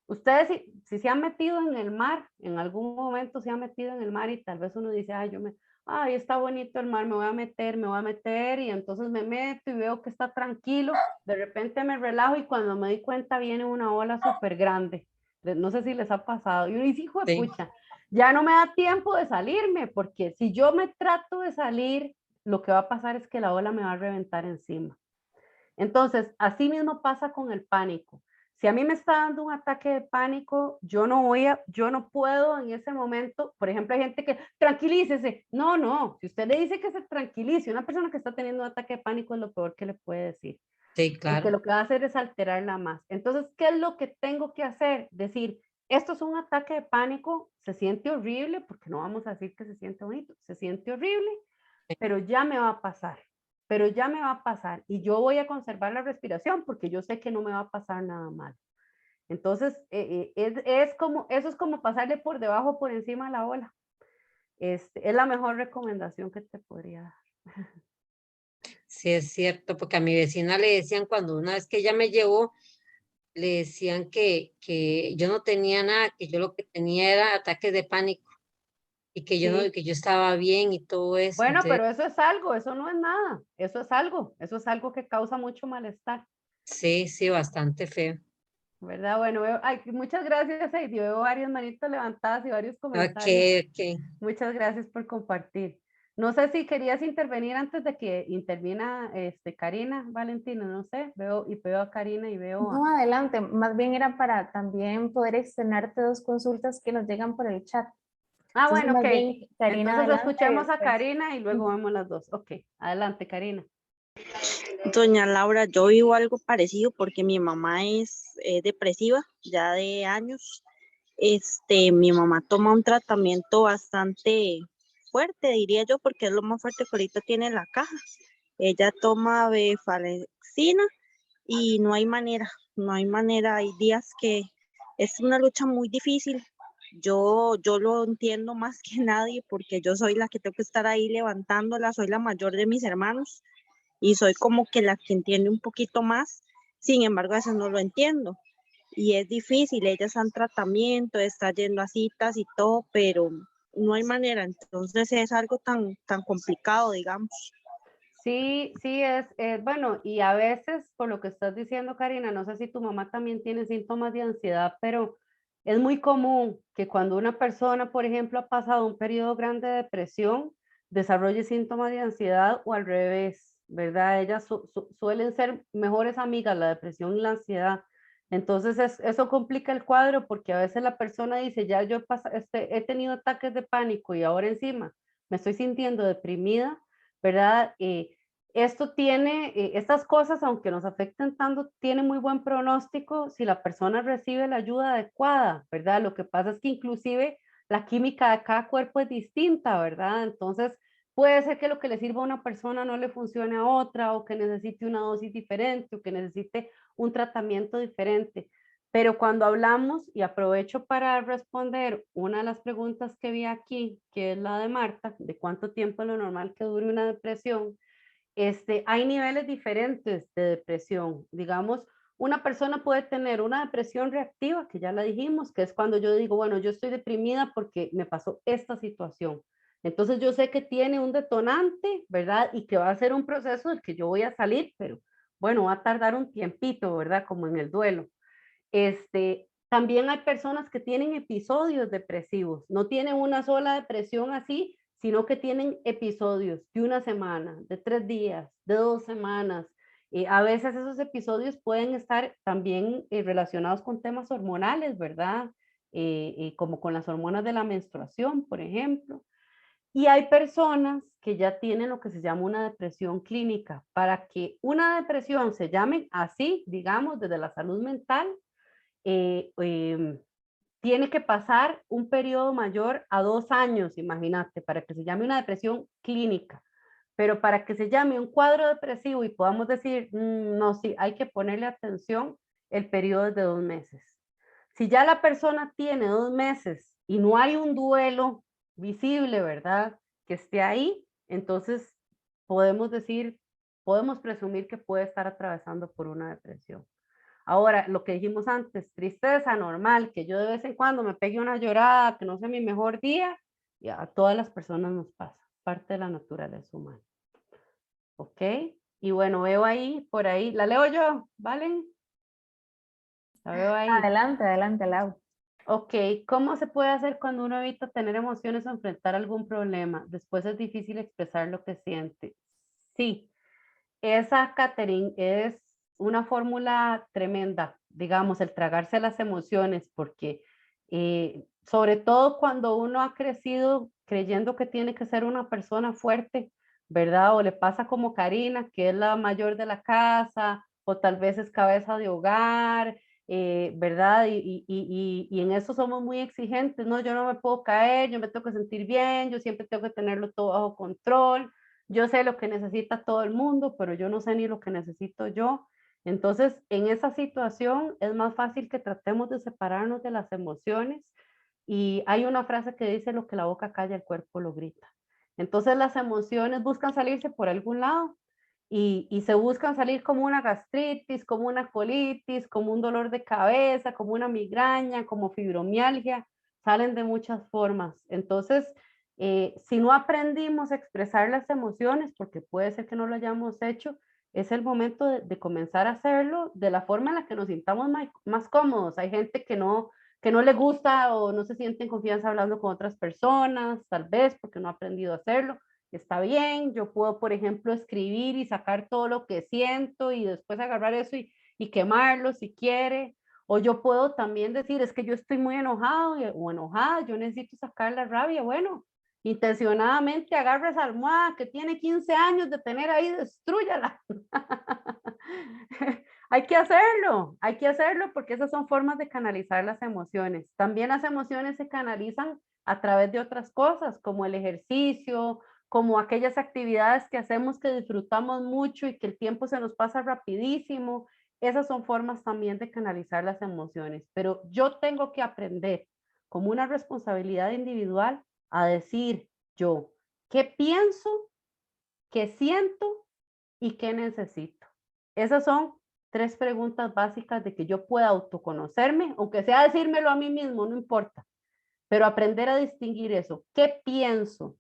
Ustedes si se han metido en el mar, en algún momento se han metido en el mar y tal vez uno dice, ay, está bonito el mar, me voy a meter y entonces me meto y veo que está tranquilo, de repente me relajo y cuando me doy cuenta viene una ola súper grande. No sé si les ha pasado. Y uno dice, hijo de sí, pucha, ya no me da tiempo de salirme, porque si yo me trato de salir, lo que va a pasar es que la ola me va a reventar encima. Entonces, así mismo pasa con el pánico. Si a mí me está dando un ataque de pánico, yo no puedo en ese momento, por ejemplo, hay gente que tranquilícese. No, no, si usted le dice que se tranquilice, una persona que está teniendo un ataque de pánico es lo peor que le puede decir, sí, porque claro. lo que va a hacer es alterarla más. Entonces, ¿qué es lo que tengo que hacer? Decir, esto es un ataque de pánico, se siente horrible, porque no vamos a decir que se siente bonito, se siente horrible, pero ya me va a pasar, pero ya me va a pasar y yo voy a conservar la respiración porque yo sé que no me va a pasar nada mal. Entonces, es como, eso es como pasarle por debajo, por encima de la ola. Es la mejor recomendación que te podría dar. Sí, es cierto, porque a mi vecina le decían cuando una vez que ella me llevó, le decían que yo no tenía nada, que yo lo que tenía era ataques de pánico. y que yo, no, Sí. que yo estaba bien y todo eso. Bueno, Entonces, pero eso es algo, eso no es nada, eso es algo que causa mucho malestar, sí, sí, bastante feo. ¿verdad? Bueno, ay, muchas gracias, Heidi, veo varias manitos levantadas y varios Ok, comentarios. ok. Muchas gracias por compartir. No sé si querías intervenir antes de que intervina Karina, Valentina, no sé, veo a Karina y veo No, a... adelante, más bien era para también poder externarte dos consultas que nos llegan por el chat. Ah, Entonces, bueno, ok. más bien, Karina, Entonces adelante y escuchemos a después. Karina y luego vemos las dos. Ok, adelante, Karina. Doña Laura, yo vivo algo parecido porque mi mamá es depresiva ya de años. Mi mamá toma un tratamiento bastante fuerte, diría yo, porque es lo más fuerte que ahorita tiene en la caja. Ella toma befalexina y no hay manera. Hay días que es una lucha muy difícil. Yo lo entiendo más que nadie porque yo soy la que tengo que estar ahí levantándola, soy la mayor de mis hermanos y soy como que la que entiende un poquito más, sin embargo, eso no lo entiendo. Y es difícil, ella está en tratamiento, está yendo a citas y todo, pero no hay manera, entonces es algo tan complicado, digamos. Sí, sí, bueno, y a veces, por lo que estás diciendo, Karina, no sé si tu mamá también tiene síntomas de ansiedad, pero es muy común que cuando una persona, por ejemplo, ha pasado un periodo grande de depresión, desarrolle síntomas de ansiedad o al revés, ¿verdad? Ellas suelen ser mejores amigas, la depresión y la ansiedad. Entonces, eso complica el cuadro porque a veces la persona dice, ya yo he tenido ataques de pánico y ahora encima me estoy sintiendo deprimida, ¿verdad? Esto tiene, estas cosas, aunque nos afecten tanto, tiene muy buen pronóstico si la persona recibe la ayuda adecuada, ¿verdad? Lo que pasa es que inclusive la química de cada cuerpo es distinta, ¿verdad? Entonces, puede ser que lo que le sirva a una persona no le funcione a otra, o que necesite una dosis diferente, o que necesite un tratamiento diferente. Pero cuando hablamos, y aprovecho para responder una de las preguntas que vi aquí, que es la de Marta, de cuánto tiempo es lo normal que dure una depresión, hay niveles diferentes de depresión. Digamos, una persona puede tener una depresión reactiva, que ya la dijimos, que es cuando yo digo, bueno, yo estoy deprimida porque me pasó esta situación. Entonces yo sé que tiene un detonante, ¿verdad? Y que va a ser un proceso del que yo voy a salir, pero bueno, va a tardar un tiempito, ¿verdad? Como en el duelo. También hay personas que tienen episodios depresivos, no tienen una sola depresión así, sino que tienen episodios de una semana, de 3 días, de 2 semanas. A veces esos episodios pueden estar también relacionados con temas hormonales, ¿verdad? Como con las hormonas de la menstruación, por ejemplo. Y hay personas que ya tienen lo que se llama una depresión clínica. Para que una depresión se llame así, digamos, desde la salud mental, eh, eh, tiene que pasar un periodo mayor a 2 años, imagínate, para que se llame una depresión clínica. Pero para que se llame un cuadro depresivo y podamos decir, no, sí, hay que ponerle atención, el periodo es de 2 meses. Si ya la persona tiene 2 meses y no hay un duelo visible, ¿verdad? Que esté ahí, entonces podemos decir, podemos presumir que puede estar atravesando por una depresión. Ahora, lo que dijimos antes, tristeza normal, que yo de vez en cuando me pegue una llorada, que no sea mi mejor día, y a todas las personas nos pasa, parte de la naturaleza humana. ¿Ok? Y bueno, veo ahí, por ahí, la leo yo, ¿vale? La veo ahí. Adelante, adelante, Lau. Ok, ¿cómo se puede hacer cuando uno evita tener emociones o enfrentar algún problema? Después es difícil expresar lo que siente. Sí, esa, Catherine, es una fórmula tremenda, digamos, el tragarse las emociones, porque sobre todo cuando uno ha crecido creyendo que tiene que ser una persona fuerte, ¿verdad? O le pasa como Karina, que es la mayor de la casa, o tal vez es cabeza de hogar, ¿verdad? Y en eso somos muy exigentes, ¿no? Yo no me puedo caer, yo me tengo que sentir bien, yo siempre tengo que tenerlo todo bajo control. Yo sé lo que necesita todo el mundo, pero yo no sé ni lo que necesito yo. Entonces, en esa situación es más fácil que tratemos de separarnos de las emociones. Y hay una frase que dice, lo que la boca calla, el cuerpo lo grita. Entonces, las emociones buscan salirse por algún lado y se buscan salir como una gastritis, como una colitis, como un dolor de cabeza, como una migraña, como fibromialgia. Salen de muchas formas. Entonces, Si no aprendimos a expresar las emociones, porque puede ser que no lo hayamos hecho, es el momento de comenzar a hacerlo de la forma en la que nos sintamos más cómodos. Hay gente que no le gusta o no se siente en confianza hablando con otras personas, tal vez porque no ha aprendido a hacerlo. Está bien, yo puedo, por ejemplo, escribir y sacar todo lo que siento y después agarrar eso y quemarlo si quiere. O yo puedo también decir, es que yo estoy muy enojado o enojada, yo necesito sacar la rabia. Bueno, intencionadamente agarra esa almohada que tiene 15 años de tener ahí, destrúyala. Hay que hacerlo porque esas son formas de canalizar las emociones. También las emociones se canalizan a través de otras cosas, como el ejercicio, como aquellas actividades que hacemos que disfrutamos mucho y que el tiempo se nos pasa rapidísimo. Esas son formas también de canalizar las emociones, pero yo tengo que aprender como una responsabilidad individual a decir yo, ¿qué pienso? ¿Qué siento? ¿Y qué necesito? Esas son 3 preguntas básicas de que yo pueda autoconocerme, aunque sea decírmelo a mí mismo, no importa, pero aprender a distinguir eso. ¿Qué pienso?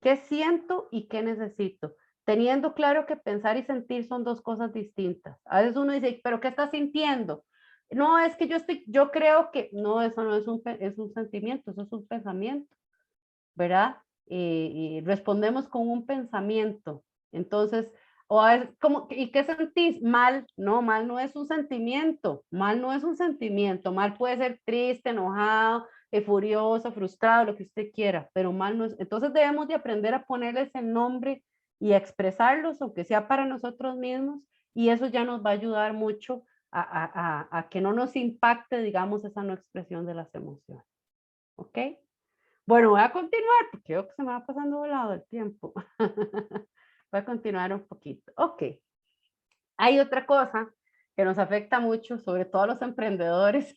¿Qué siento? ¿Y qué necesito? Teniendo claro que pensar y sentir son 2 cosas distintas. A veces uno dice, ¿pero qué estás sintiendo? No, es que yo creo que, no, eso no es un sentimiento, eso es un pensamiento, ¿verdad? Respondemos con un pensamiento. Entonces, o es como, ¿y qué sentís? Mal. No, mal no es un sentimiento. Mal no es un sentimiento. Mal puede ser triste, enojado, furioso, frustrado, lo que usted quiera, pero mal no es. Entonces debemos de aprender a ponerles el nombre y a expresarlos, aunque sea para nosotros mismos, y eso ya nos va a ayudar mucho a que no nos impacte, digamos, esa no expresión de las emociones. ¿Ok? Bueno, voy a continuar porque veo que se me va pasando volado el tiempo. Voy a continuar un poquito. Ok. Hay otra cosa que nos afecta mucho, sobre todo a los emprendedores.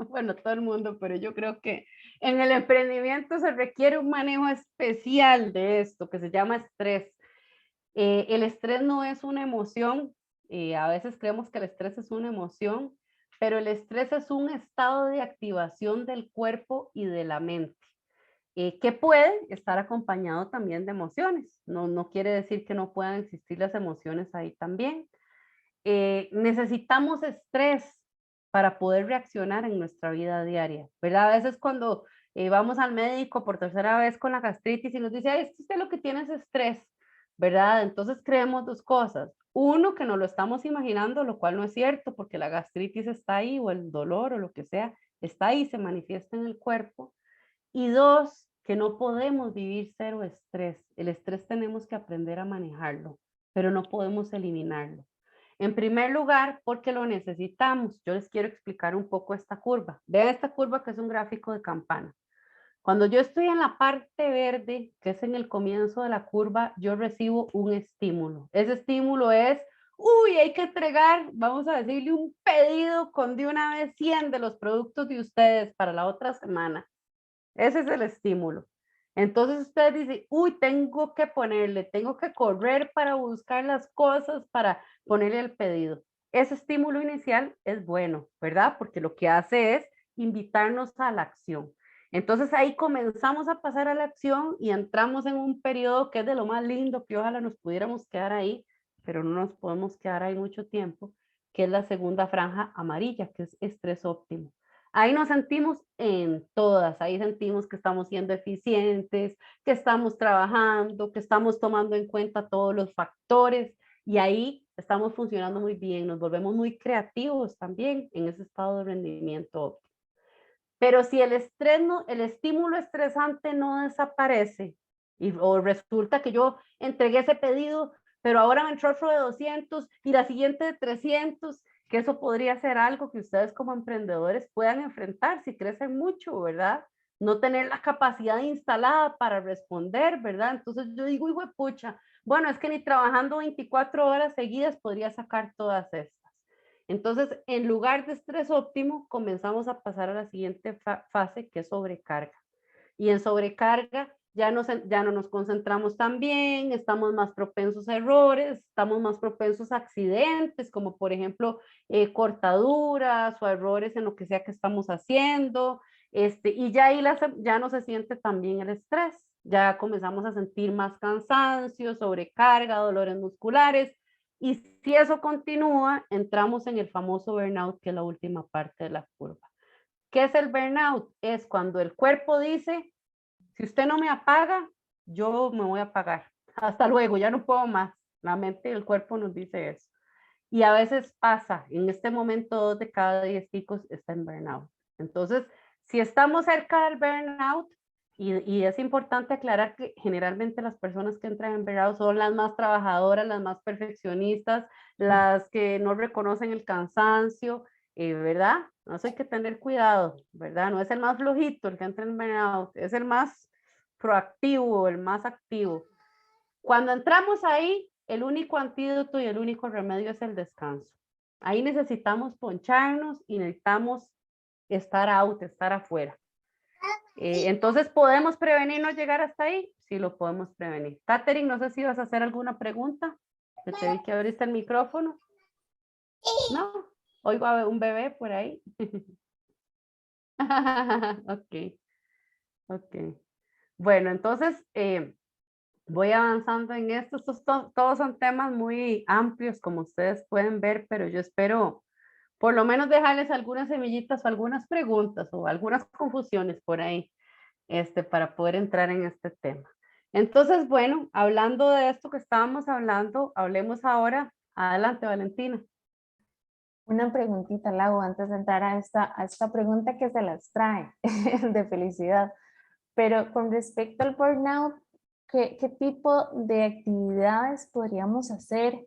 Bueno, todo el mundo, pero yo creo que en el emprendimiento se requiere un manejo especial de esto que se llama estrés. El estrés no es una emoción. A veces creemos que el estrés es una emoción, pero el estrés es un estado de activación del cuerpo y de la mente, que puede estar acompañado también de emociones. No quiere decir que no puedan existir las emociones ahí también. Necesitamos estrés para poder reaccionar en nuestra vida diaria, ¿verdad? A veces cuando vamos al médico por tercera vez con la gastritis y nos dice, ay, es que usted lo que tiene es estrés, ¿verdad? Entonces creemos 2 cosas. Uno, que nos lo estamos imaginando, lo cual no es cierto, porque la gastritis está ahí, o el dolor, o lo que sea, está ahí, se manifiesta en el cuerpo. Y 2, que no podemos vivir cero estrés. El estrés tenemos que aprender a manejarlo, pero no podemos eliminarlo. En primer lugar, porque lo necesitamos. Yo les quiero explicar un poco esta curva. Vean esta curva que es un gráfico de campana. Cuando yo estoy en la parte verde, que es en el comienzo de la curva, yo recibo un estímulo. Ese estímulo es, uy, hay que entregar, vamos a decirle un pedido con de una vez 100 de los productos de ustedes para la otra semana. Ese es el estímulo. Entonces usted dice, uy, tengo que correr para buscar las cosas, para ponerle el pedido. Ese estímulo inicial es bueno, ¿verdad? Porque lo que hace es invitarnos a la acción. Entonces ahí comenzamos a pasar a la acción y entramos en un periodo que es de lo más lindo, que ojalá nos pudiéramos quedar ahí, pero no nos podemos quedar ahí mucho tiempo, que es la segunda franja amarilla, que es estrés óptimo. Ahí nos sentimos en todas, ahí sentimos que estamos siendo eficientes, que estamos trabajando, que estamos tomando en cuenta todos los factores y ahí estamos funcionando muy bien, nos volvemos muy creativos también en ese estado de rendimiento óptimo. Pero si el estrés el estímulo estresante no desaparece o resulta que yo entregué ese pedido, pero ahora me entró otro de 200 y la siguiente de 300, que eso podría ser algo que ustedes como emprendedores puedan enfrentar si crecen mucho, ¿verdad? No tener la capacidad instalada para responder, ¿verdad? Entonces yo digo, hijo de pucha, bueno, es que ni trabajando 24 horas seguidas podría sacar todas estas. Entonces, en lugar de estrés óptimo, comenzamos a pasar a la siguiente fase, que es sobrecarga. Y en sobrecarga ya no nos concentramos tan bien, estamos más propensos a errores, estamos más propensos a accidentes, como por ejemplo cortaduras o errores en lo que sea que estamos haciendo. Y ya ahí ya no se siente tan bien el estrés, ya comenzamos a sentir más cansancio, sobrecarga, dolores musculares, y si eso continúa, entramos en el famoso burnout, que es la última parte de la curva. ¿Qué es el burnout? Es cuando el cuerpo dice, si usted no me apaga, yo me voy a apagar. Hasta luego, ya no puedo más. La mente y el cuerpo nos dice eso. Y a veces pasa, en este momento 2 de cada 10 chicos está en burnout. Entonces, si estamos cerca del burnout, y es importante aclarar que generalmente las personas que entran en burnout son las más trabajadoras, las más perfeccionistas, las que no reconocen el cansancio, ¿verdad? Eso hay que tener cuidado, ¿verdad? No es el más flojito el que entra en burnout, es el más proactivo, el más activo. Cuando entramos ahí, el único antídoto y el único remedio es el descanso. Ahí necesitamos poncharnos y necesitamos estar out, estar afuera. Entonces, ¿podemos prevenirnos llegar hasta ahí? Sí, lo podemos prevenir. Catherine, no sé si vas a hacer alguna pregunta. Que te vi que abriste el micrófono. No, oigo a un bebé por ahí. Ok, ok. Bueno, entonces, voy avanzando en esto. Todos son temas muy amplios, como ustedes pueden ver, pero yo espero por lo menos dejarles algunas semillitas o algunas preguntas o algunas confusiones por ahí, para poder entrar en este tema. Entonces, bueno, hablando de esto que estábamos hablando, hablemos ahora. Adelante, Valentina. Una preguntita, Lau, antes de entrar a esta pregunta que se las trae de felicidad. Pero con respecto al burnout, ¿qué tipo de actividades podríamos hacer?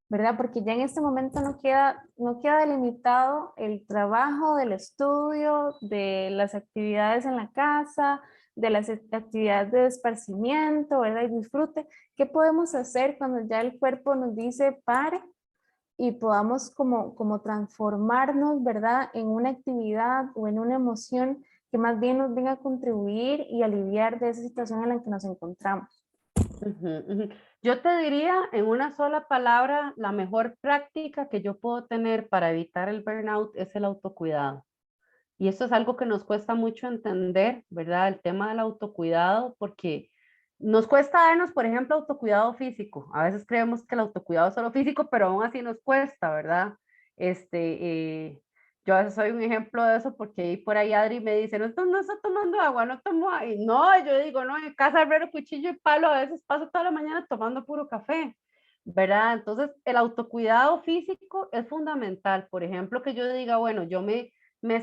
¿Verdad? Porque ya en este momento no queda delimitado el trabajo, del estudio, de las actividades en la casa, de las actividades de esparcimiento, ¿verdad? Y disfrute. ¿Qué podemos hacer cuando ya el cuerpo nos dice pare y podamos como transformarnos, ¿verdad? En una actividad o en una emoción que más bien nos venga a contribuir y aliviar de esa situación en la que nos encontramos? Yo te diría en una sola palabra, la mejor práctica que yo puedo tener para evitar el burnout es el autocuidado. Y esto es algo que nos cuesta mucho entender, ¿verdad? El tema del autocuidado, porque nos cuesta darnos, por ejemplo, autocuidado físico. A veces creemos que el autocuidado es solo físico, pero aún así nos cuesta, ¿verdad? Yo a veces soy un ejemplo de eso porque ahí por ahí Adri me dice, no, no está tomando agua, no tomo agua. Y no, yo digo, no, en casa herrero, cuchillo y palo, a veces paso toda la mañana tomando puro café, ¿verdad? Entonces, el autocuidado físico es fundamental. Por ejemplo, que yo diga, bueno, yo me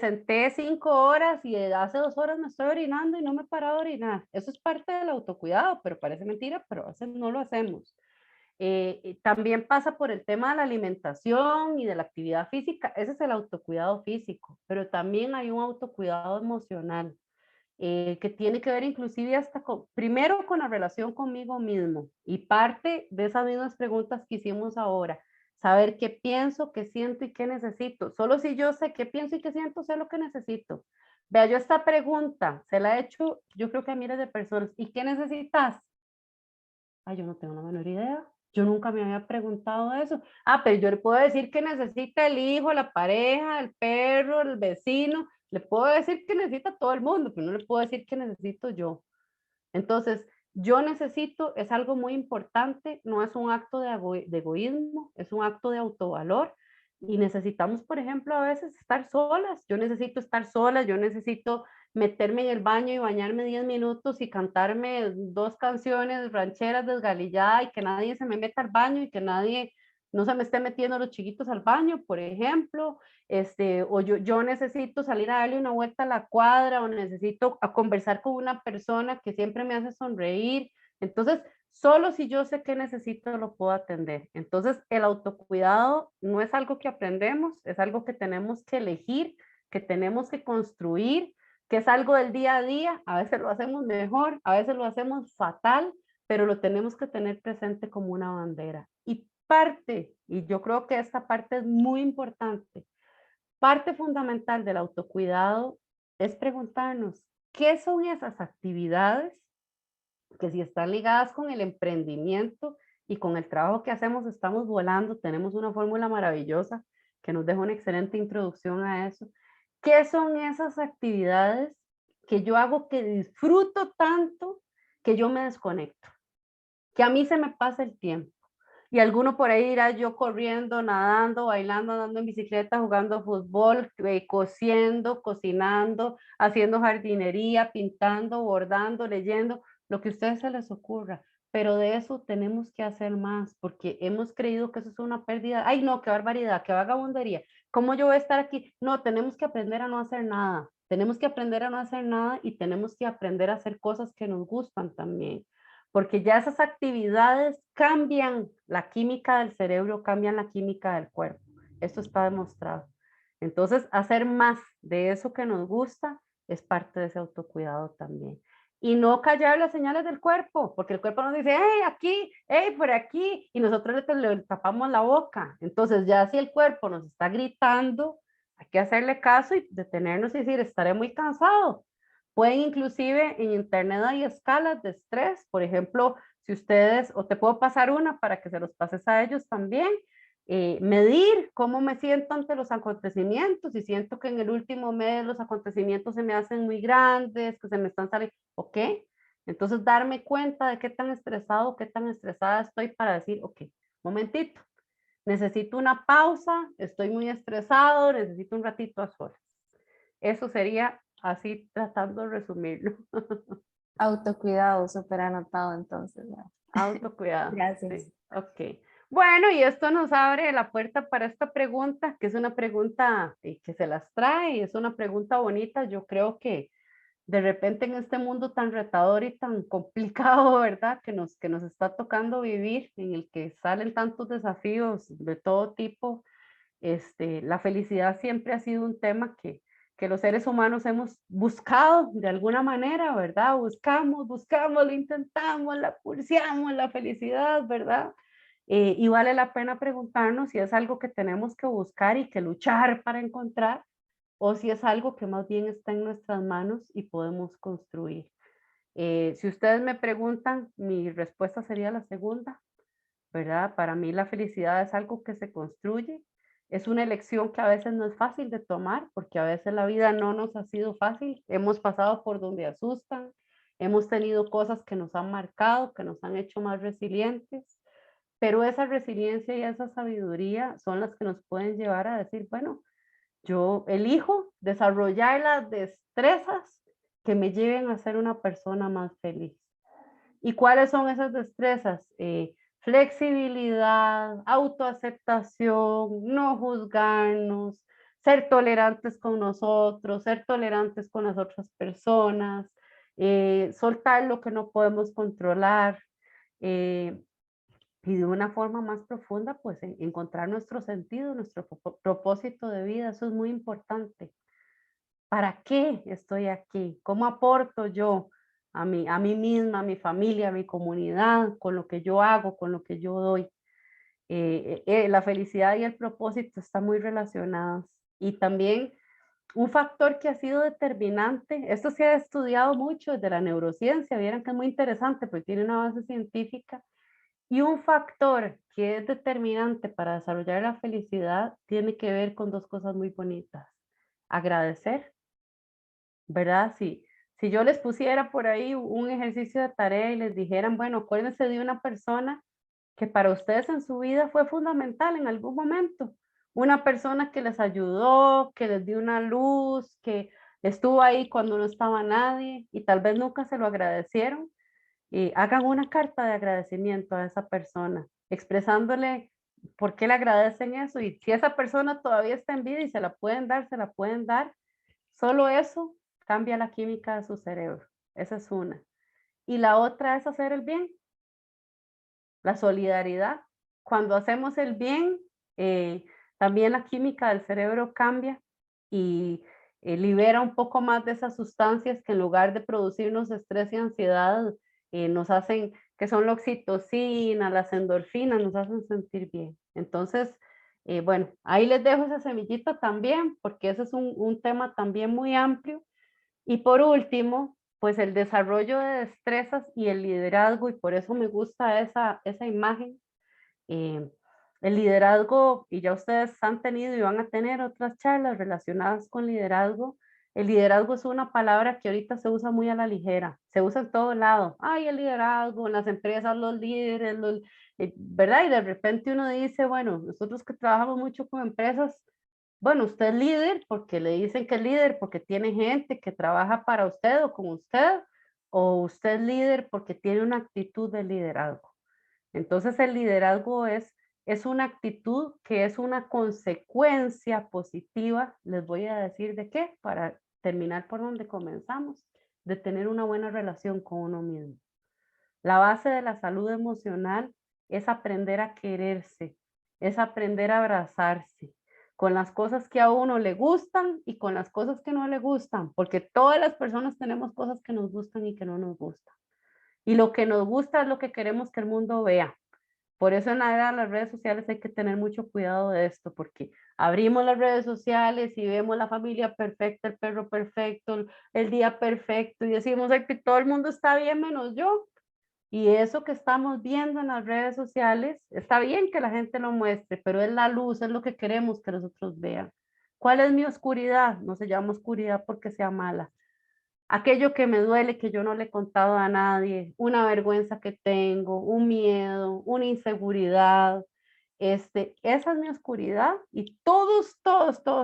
senté 5 horas y hace 2 horas me estoy orinando y no me he parado a orinar. Eso es parte del autocuidado, pero parece mentira, pero a veces no lo hacemos. También pasa por el tema de la alimentación y de la actividad física. Ese es el autocuidado físico, pero también hay un autocuidado emocional que tiene que ver inclusive hasta primero con la relación conmigo mismo y parte de esas mismas preguntas que hicimos ahora. Saber qué pienso, qué siento y qué necesito. Solo si yo sé qué pienso y qué siento, sé lo que necesito. Vea, yo esta pregunta se la he hecho, yo creo que a miles de personas. ¿Y qué necesitas? Ay, yo no tengo la menor idea. Yo nunca me había preguntado eso. Pero yo le puedo decir que necesita el hijo, la pareja, el perro, el vecino. Le puedo decir que necesita todo el mundo, pero no le puedo decir que necesito yo. Entonces, yo necesito es algo muy importante, no es un acto de egoísmo, es un acto de autovalor. Y necesitamos, por ejemplo, a veces estar solas. Yo necesito estar sola, yo necesito meterme en el baño y bañarme 10 minutos y cantarme 2 canciones rancheras desgalilladas y que nadie se me meta al baño y que nadie no se me esté metiendo los chiquitos al baño, por ejemplo. O yo necesito salir a darle una vuelta a la cuadra o necesito conversar con una persona que siempre me hace sonreír. Entonces, solo si yo sé qué necesito lo puedo atender. Entonces, el autocuidado no es algo que aprendemos, es algo que tenemos que elegir, que tenemos que construir, que es algo del día a día. A veces lo hacemos mejor, a veces lo hacemos fatal, pero lo tenemos que tener presente como una bandera. Y parte, y yo creo que esta parte es muy importante, parte fundamental del autocuidado es preguntarnos, ¿qué son esas actividades que si están ligadas con el emprendimiento y con el trabajo que hacemos, estamos volando? Tenemos una fórmula maravillosa que nos deja una excelente introducción a eso. ¿Qué son esas actividades que yo hago que disfruto tanto que yo me desconecto, que a mí se me pasa el tiempo. Y alguno por ahí irá yo corriendo, nadando, bailando, andando en bicicleta, jugando fútbol, cosiendo, cocinando, haciendo jardinería, pintando, bordando, leyendo, lo que a ustedes se les ocurra. Pero de eso tenemos que hacer más, porque hemos creído que eso es una pérdida. Ay, no, qué barbaridad, qué vagabundería. ¿Cómo yo voy a estar aquí? No, tenemos que aprender a no hacer nada. Tenemos que aprender a no hacer nada y tenemos que aprender a hacer cosas que nos gustan también, porque ya esas actividades cambian la química del cerebro, cambian la química del cuerpo. Esto está demostrado. Entonces, hacer más de eso que nos gusta es parte de ese autocuidado también. Y no callar las señales del cuerpo, porque el cuerpo nos dice, hey, aquí, hey, por aquí, y nosotros le tapamos la boca. Entonces, ya si el cuerpo nos está gritando, hay que hacerle caso y detenernos y decir, estaré muy cansado. Pueden inclusive en internet hay escalas de estrés, por ejemplo, si ustedes, o te puedo pasar una para que se los pases a ellos también, medir cómo me siento ante los acontecimientos, si siento que en el último mes los acontecimientos se me hacen muy grandes, que se me están saliendo, ¿ok? Entonces darme cuenta de qué tan estresado, qué tan estresada estoy para decir, ok, momentito, necesito una pausa, estoy muy estresado, necesito un ratito a solas. Eso sería así tratando de resumirlo. Autocuidado, súper anotado entonces. ¿Verdad? Autocuidado. Gracias. Sí, ok. Bueno, y esto nos abre la puerta para esta pregunta, que es una pregunta que se las trae, y es una pregunta bonita. Yo creo que de repente en este mundo tan retador y tan complicado, ¿verdad? Que nos está tocando vivir, en el que salen tantos desafíos de todo tipo, la felicidad siempre ha sido un tema que los seres humanos hemos buscado de alguna manera, ¿verdad? Buscamos, lo intentamos, la pulseamos, la felicidad, ¿verdad? Y vale la pena preguntarnos si es algo que tenemos que buscar y que luchar para encontrar, o si es algo que más bien está en nuestras manos y podemos construir. Si ustedes me preguntan, mi respuesta sería la segunda, ¿verdad? Para mí la felicidad es algo que se construye, es una elección que a veces no es fácil de tomar, porque a veces la vida no nos ha sido fácil, hemos pasado por donde asustan, hemos tenido cosas que nos han marcado, que nos han hecho más resilientes, pero esa resiliencia y esa sabiduría son las que nos pueden llevar a decir, bueno, yo elijo desarrollar las destrezas que me lleven a ser una persona más feliz. ¿Y cuáles son esas destrezas? Flexibilidad, autoaceptación, no juzgarnos, ser tolerantes con nosotros, ser tolerantes con las otras personas, soltar lo que no podemos controlar, y de una forma más profunda, pues encontrar nuestro sentido, nuestro propósito de vida. Eso es muy importante. ¿Para qué estoy aquí? ¿Cómo aporto yo a mí misma, a mi familia, a mi comunidad, con lo que yo hago, con lo que yo doy? La felicidad y el propósito están muy relacionados. Y también un factor que ha sido determinante, esto se ha estudiado mucho desde la neurociencia, vieron que es muy interesante porque tiene una base científica, y un factor que es determinante para desarrollar la felicidad tiene que ver con dos cosas muy bonitas. Agradecer, ¿verdad? Si yo les pusiera por ahí un ejercicio de tarea y les dijeran, bueno, acuérdense de una persona que para ustedes en su vida fue fundamental en algún momento. Una persona que les ayudó, que les dio una luz, que estuvo ahí cuando no estaba nadie y tal vez nunca se lo agradecieron. Hagan una carta de agradecimiento a esa persona, expresándole por qué le agradecen eso. Y si esa persona todavía está en vida y se la pueden dar, se la pueden dar. Solo eso cambia la química de su cerebro. Esa es una. Y la otra es hacer el bien, la solidaridad. Cuando hacemos el bien, también la química del cerebro cambia y libera un poco más de esas sustancias que en lugar de producirnos estrés y ansiedad, nos hacen, que son la oxitocina, las endorfinas, nos hacen sentir bien. Entonces, bueno, ahí les dejo esa semillita también, porque ese es un tema también muy amplio. Y por último, pues el desarrollo de destrezas y el liderazgo, y por eso me gusta esa imagen. Eh, el liderazgo, y ya ustedes han tenido y van a tener otras charlas relacionadas con liderazgo, El liderazgo es una palabra que ahorita se usa muy a la ligera, se usa en todo lado. Ay, el liderazgo, en las empresas, los líderes, ¿verdad? Y de repente uno dice, bueno, nosotros que trabajamos mucho con empresas, bueno, usted es líder porque le dicen que es líder porque tiene gente que trabaja para usted o con usted, o usted es líder porque tiene una actitud de liderazgo. Entonces el liderazgo es una actitud que es una consecuencia positiva, les voy a decir de qué, para terminar por donde comenzamos, de tener una buena relación con uno mismo. La base de la salud emocional es aprender a quererse, es aprender a abrazarse con las cosas que a uno le gustan y con las cosas que no le gustan, porque todas las personas tenemos cosas que nos gustan y que no nos gustan. Y lo que nos gusta es lo que queremos que el mundo vea. Por eso en la era de las redes sociales hay que tener mucho cuidado de esto, porque abrimos las redes sociales y vemos la familia perfecta, el perro perfecto, el día perfecto, y decimos que todo el mundo está bien menos yo. Y eso que estamos viendo en las redes sociales, está bien que la gente lo muestre, pero es la luz, es lo que queremos que los otros vean. ¿Cuál es mi oscuridad? No se llama oscuridad porque sea mala. Aquello que me duele, que yo no le he contado a nadie, una vergüenza que tengo, un miedo, una inseguridad, esa es mi oscuridad y todos,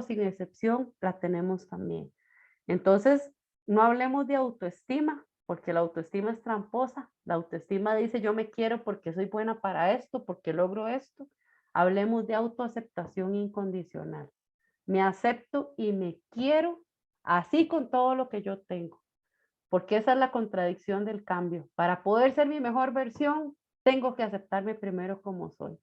sin excepción, la tenemos también. Entonces, no hablemos de autoestima, porque la autoestima es tramposa. La autoestima dice yo me quiero porque soy buena para esto, porque logro esto. Hablemos de autoaceptación incondicional. Me acepto y me quiero así con todo lo que yo tengo, porque esa es la contradicción del cambio. Para poder ser mi mejor versión, tengo que aceptarme primero como soy.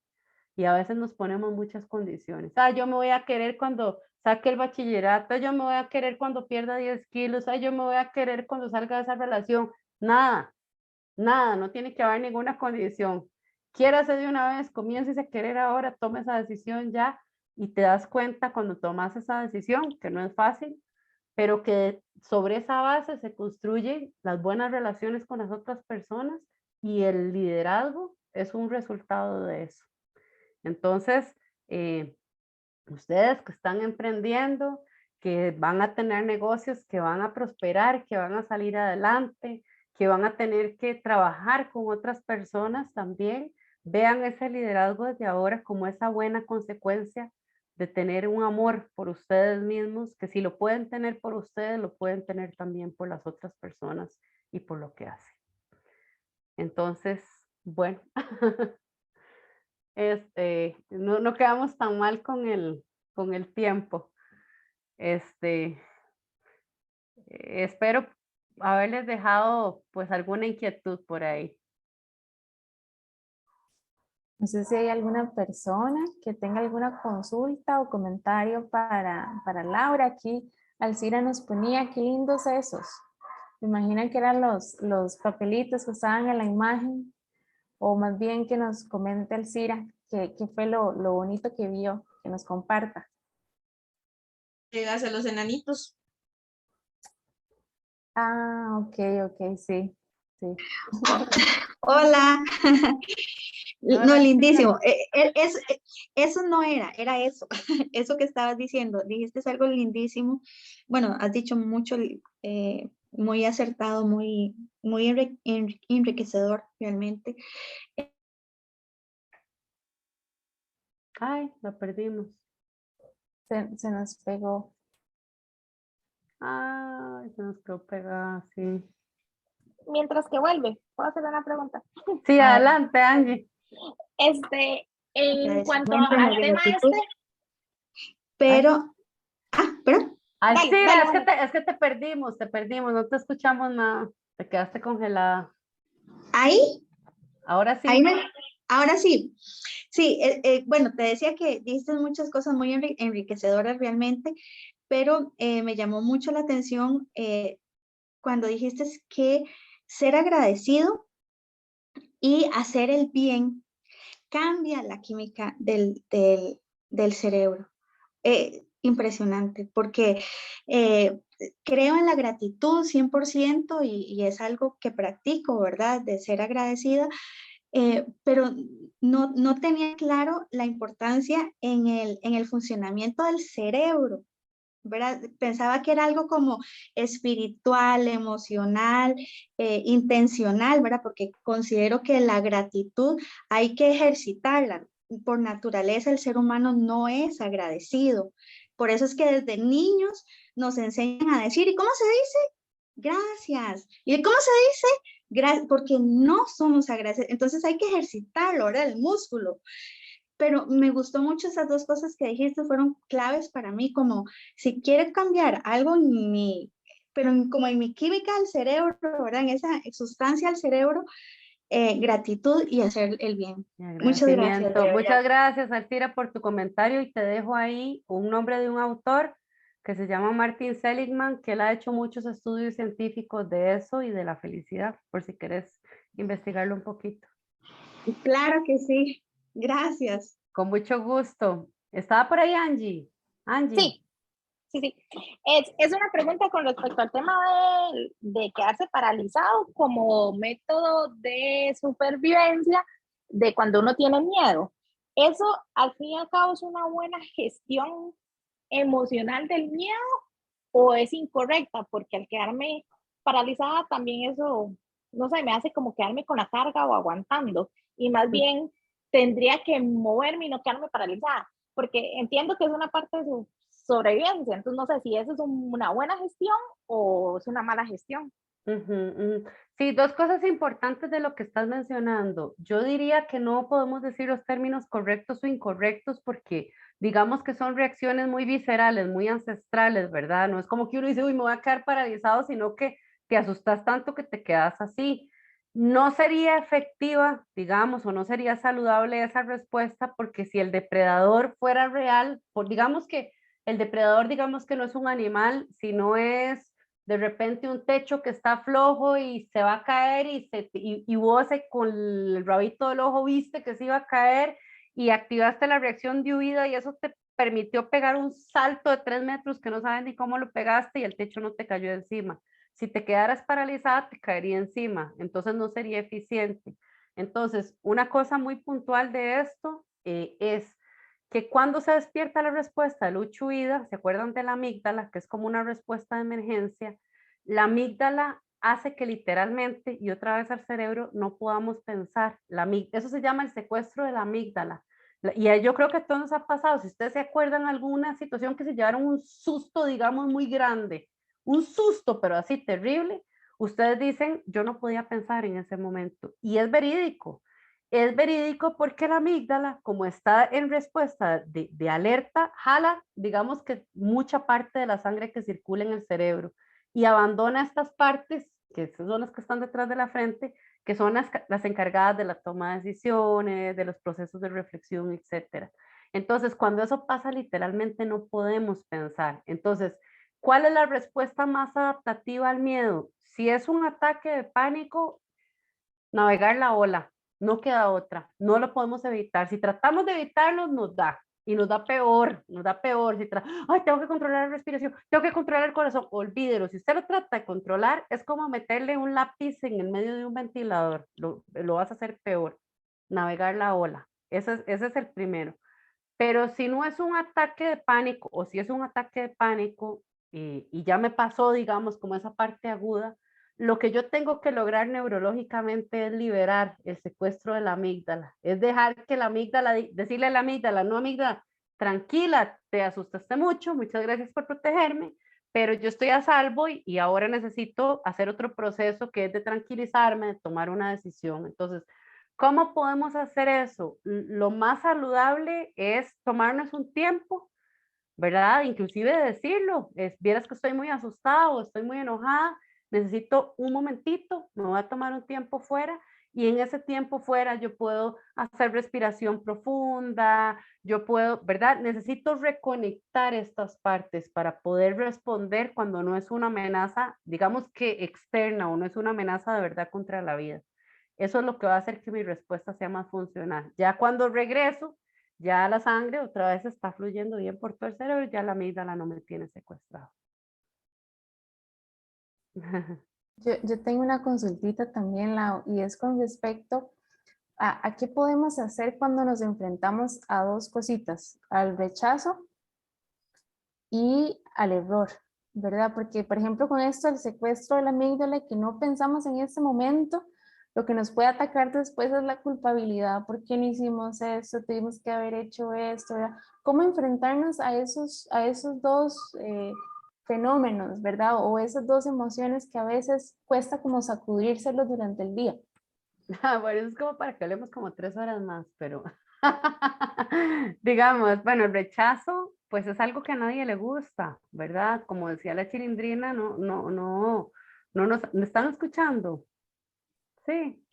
Y a veces nos ponemos muchas condiciones. Yo me voy a querer cuando saque el bachillerato, yo me voy a querer cuando pierda 10 kilos, yo me voy a querer cuando salga de esa relación. Nada, no tiene que haber ninguna condición. Quiérase de una vez, comiences a querer ahora, tome esa decisión ya y te das cuenta cuando tomas esa decisión, que no es fácil, pero que sobre esa base se construyen las buenas relaciones con las otras personas y el liderazgo es un resultado de eso. Entonces, ustedes que están emprendiendo, que van a tener negocios que van a prosperar, que van a salir adelante, que van a tener que trabajar con otras personas también, vean ese liderazgo desde ahora como esa buena consecuencia de tener un amor por ustedes mismos, que si lo pueden tener por ustedes, lo pueden tener también por las otras personas y por lo que hacen. Entonces, bueno, no quedamos tan mal con el tiempo. Espero haberles dejado pues alguna inquietud por ahí. No sé si hay alguna persona que tenga alguna consulta o comentario para Laura. Aquí Alcira nos ponía, qué lindos esos. Me imagino que eran los papelitos que estaban en la imagen, o más bien que nos comente Alcira qué fue lo bonito que vio, que nos comparta. Hacia los enanitos. Ah, ok, sí. Hola. No, Hola, lindísimo. Eso no era eso. Eso que estabas diciendo. Dijiste algo lindísimo. Bueno, has dicho mucho, muy acertado, muy enriquecedor realmente. Ay, la perdimos. Se nos pegó. Ay, se nos quedó pegada, sí. Mientras que vuelve, ¿puedo hacer una pregunta? Sí, adelante, Angie. En cuanto al tema Pero, pero. Alcira, es que te perdimos, no te escuchamos nada, te quedaste congelada. ¿Ahí? Ahora sí. Ahora sí. Sí, bueno, te decía que dijiste muchas cosas muy enriquecedoras realmente, pero me llamó mucho la atención cuando dijiste que ser agradecido y hacer el bien cambia la química del cerebro. Impresionante, porque creo en la gratitud 100% y es algo que practico, ¿verdad? De ser agradecida, pero no tenía claro la importancia en el funcionamiento del cerebro. ¿verdad? Pensaba que era algo como espiritual, emocional, intencional, ¿verdad? Porque considero que la gratitud hay que ejercitarla. Por naturaleza el ser humano no es agradecido. Por eso es que desde niños nos enseñan a decir, ¿y cómo se dice? Gracias. ¿Y cómo se dice? Gracias, porque no somos agradecidos. Entonces hay que ejercitarlo, ¿verdad? El músculo. Pero me gustó mucho esas dos cosas que dijiste, fueron claves para mí, como si quiero cambiar algo en mi, pero como en mi química del cerebro, ¿verdad? En esa sustancia del cerebro, gratitud y hacer el bien. Muchas gracias, de Agradecimiento. verdad. Muchas gracias, Alcira, por tu comentario y te dejo ahí un nombre de un autor que se llama Martin Seligman, que él ha hecho muchos estudios científicos de eso y de la felicidad, por si quieres investigarlo un poquito. Claro que sí. Gracias. Con mucho gusto. Estaba por ahí Angie. Angie. Sí, sí, sí. Es una pregunta con respecto al tema de quedarse paralizado como método de supervivencia de cuando uno tiene miedo. Eso, al fin y al cabo, es una buena gestión emocional del miedo o es incorrecta, porque al quedarme paralizada también eso, no sé, me hace como quedarme con la carga o aguantando y más bien tendría que moverme y no quedarme paralizada, porque entiendo que es una parte de su sobrevivencia, entonces no sé si eso es una buena gestión o es una mala gestión. Sí, dos cosas importantes de lo que estás mencionando. Yo diría que no podemos decir los términos correctos o incorrectos porque digamos que son reacciones muy viscerales, muy ancestrales, ¿verdad? No es como que uno dice, uy, me voy a quedar paralizado, sino que te asustas tanto que te quedas así. No sería efectiva, digamos, o no sería saludable esa respuesta porque si el depredador fuera real, digamos que el depredador, digamos que no es un animal, sino es de repente un techo que está flojo y se va a caer y vos con el rabito del ojo viste que se iba a caer y activaste la reacción de huida y eso te permitió pegar un salto de 3 metros que no sabes ni cómo lo pegaste y el techo no te cayó encima. Si te quedaras paralizada, te caería encima, entonces no sería eficiente. Entonces, una cosa muy puntual de esto es que cuando se despierta la respuesta de lucha huida, ¿se acuerdan de la amígdala, que es como una respuesta de emergencia? La amígdala hace que literalmente, y otra vez al cerebro, no podamos pensar. Eso se llama el secuestro de la amígdala. Y yo creo que a todos nos ha pasado, si ustedes se acuerdan alguna situación que se llevaron un susto, digamos, muy grande, un susto, pero así terrible, ustedes dicen, yo no podía pensar en ese momento. Y es verídico. Es verídico porque la amígdala, como está en respuesta de alerta, jala, digamos que mucha parte de la sangre que circula en el cerebro y abandona estas partes, que son las que están detrás de la frente, que son las encargadas de la toma de decisiones, de los procesos de reflexión, etc. Entonces, cuando eso pasa, literalmente no podemos pensar. Entonces, ¿cuál es la respuesta más adaptativa al miedo? Si es un ataque de pánico, navegar la ola, no queda otra, no lo podemos evitar. Si tratamos de evitarlo, nos da, y nos da peor. Ay, tengo que controlar la respiración, tengo que controlar el corazón, olvídelo. Si usted lo trata de controlar, es como meterle un lápiz en el medio de un ventilador, lo vas a hacer peor. Navegar la ola, ese es el primero. Pero si no es un ataque de pánico, o si es un ataque de pánico, y ya me pasó, digamos, como esa parte aguda, lo que yo tengo que lograr neurológicamente es liberar el secuestro de la amígdala, es dejar que la amígdala, decirle a la amígdala, no amígdala, tranquila, te asustaste mucho, muchas gracias por protegerme, pero yo estoy a salvo y ahora necesito hacer otro proceso que es de tranquilizarme, de tomar una decisión. Entonces, ¿cómo podemos hacer eso? Lo más saludable es tomarnos un tiempo, ¿verdad? Inclusive decirlo, vieras que estoy muy asustada o estoy muy enojada, necesito un momentito, me voy a tomar un tiempo fuera y en ese tiempo fuera yo puedo hacer respiración profunda, yo puedo, ¿verdad? Necesito reconectar estas partes para poder responder cuando no es una amenaza, digamos que externa o no es una amenaza de verdad contra la vida. Eso es lo que va a hacer que mi respuesta sea más funcional. Ya cuando regreso, ya la sangre otra vez está fluyendo bien por todo el cerebro, ya la amígdala no me tiene secuestrado. Yo tengo una consultita también, Lau, y es con respecto a qué podemos hacer cuando nos enfrentamos a dos cositas, al rechazo y al error, ¿verdad? Porque, por ejemplo, con esto, el secuestro de la amígdala, que no pensamos en ese momento, lo que nos puede atacar después es la culpabilidad. ¿Por qué no hicimos esto? Tuvimos que haber hecho esto, ¿verdad? ¿Cómo enfrentarnos a esos dos fenómenos, ¿verdad? O esas dos emociones que a veces cuesta como sacudírselos durante el día. Bueno, eso es como para que hablemos como 3 horas más, pero digamos, bueno, el rechazo, pues es algo que a nadie le gusta, ¿verdad? Como decía la chilindrina, ¿me están escuchando? Sí,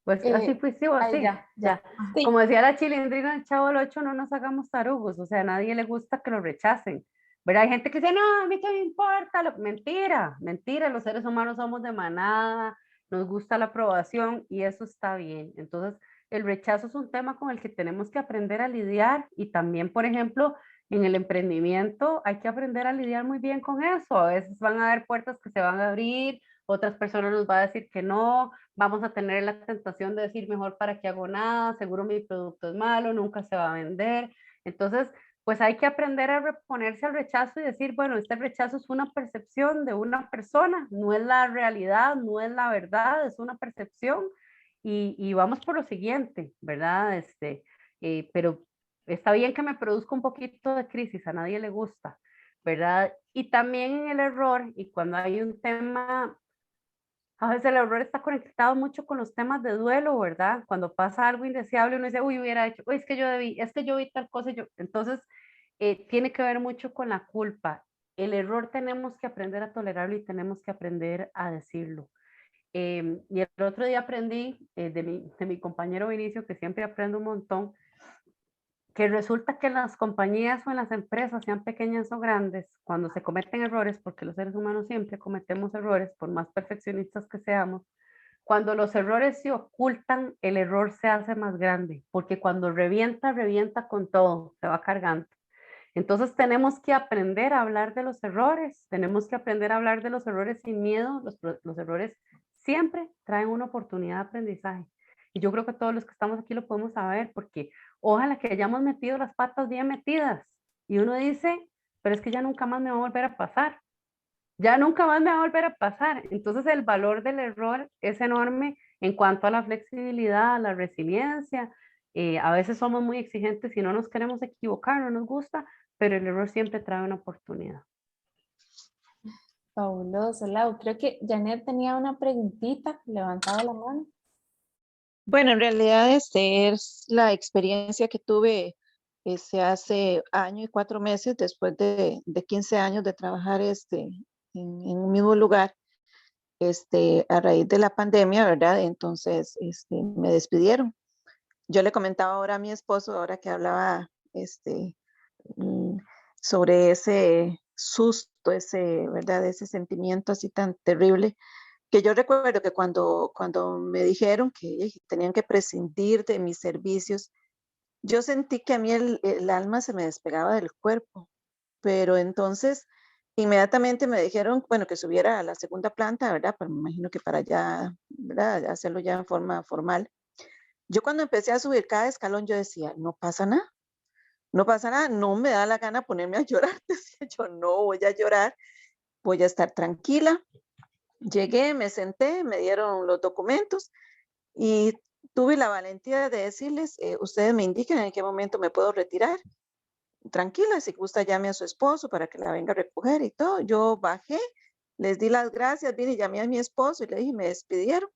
pues así fue, sí, Ahí sí, ya. Sí. Como decía la chilindrina del Chavo del 8, no nos hagamos tarugos, o sea, a nadie le gusta que lo rechacen, ¿verdad? Hay gente que dice, no, a mí qué me importa, mentira, mentira, los seres humanos somos de manada, nos gusta la aprobación y eso está bien. Entonces, el rechazo es un tema con el que tenemos que aprender a lidiar y también, por ejemplo, en el emprendimiento hay que aprender a lidiar muy bien con eso. A veces van a haber puertas que se van a abrir, otras personas nos van a decir que no, vamos a tener la tentación de decir mejor para qué hago nada, seguro mi producto es malo, nunca se va a vender. Entonces, pues hay que aprender a reponerse al rechazo y decir, bueno, este rechazo es una percepción de una persona, no es la realidad, no es la verdad, es una percepción y vamos por lo siguiente, ¿verdad? Pero está bien que me produzca un poquito de crisis, a nadie le gusta, ¿verdad? Y también en el error y cuando hay un tema, a veces el error está conectado mucho con los temas de duelo, ¿verdad? Cuando pasa algo indeseable, uno dice, uy, hubiera hecho, uy, es que yo debí, es que yo vi tal cosa, entonces tiene que ver mucho con la culpa. El error tenemos que aprender a tolerarlo y tenemos que aprender a decirlo. Y el otro día aprendí de mi compañero Vinicio, que siempre aprendo un montón, que resulta que en las compañías o en las empresas, sean pequeñas o grandes, cuando se cometen errores, porque los seres humanos siempre cometemos errores, por más perfeccionistas que seamos, cuando los errores se ocultan, el error se hace más grande, porque cuando revienta, revienta con todo, se va cargando. Entonces tenemos que aprender a hablar de los errores, tenemos que aprender a hablar de los errores sin miedo, los errores siempre traen una oportunidad de aprendizaje. Y yo creo que todos los que estamos aquí lo podemos saber, porque ojalá que hayamos metido las patas bien metidas. Y uno dice, pero es que ya nunca más me va a volver a pasar. Ya nunca más me va a volver a pasar. Entonces el valor del error es enorme en cuanto a la flexibilidad, a la resiliencia. A veces somos muy exigentes y no nos queremos equivocar, no nos gusta, pero el error siempre trae una oportunidad. Fabuloso, Lau. Creo que Janet tenía una preguntita, levantaba la mano. Bueno, en realidad es la experiencia que tuve hace año y 4 meses, después de 15 años de trabajar en un mismo lugar, a raíz de la pandemia, ¿verdad? Entonces me despidieron. Yo le comentaba ahora a mi esposo, ahora que hablaba mm, sobre ese susto, ¿verdad? Ese sentimiento así tan terrible, que yo recuerdo que cuando me dijeron que tenían que prescindir de mis servicios, yo sentí que a mí el alma se me despegaba del cuerpo, pero entonces inmediatamente me dijeron, bueno, que subiera a la segunda planta, ¿verdad? Pues me imagino que para ya, ¿verdad? Hacerlo ya en forma formal. Yo cuando empecé a subir cada escalón, yo decía, no pasa nada, no pasa nada, no me da la gana ponerme a llorar, decía yo, no voy a llorar, voy a estar tranquila. Llegué, me senté, me dieron los documentos y tuve la valentía de decirles, ustedes me indiquen en qué momento me puedo retirar. Tranquila, si gusta llame a su esposo para que la venga a recoger y todo. Yo bajé, les di las gracias, vine y llamé a mi esposo y le dije, me despidieron.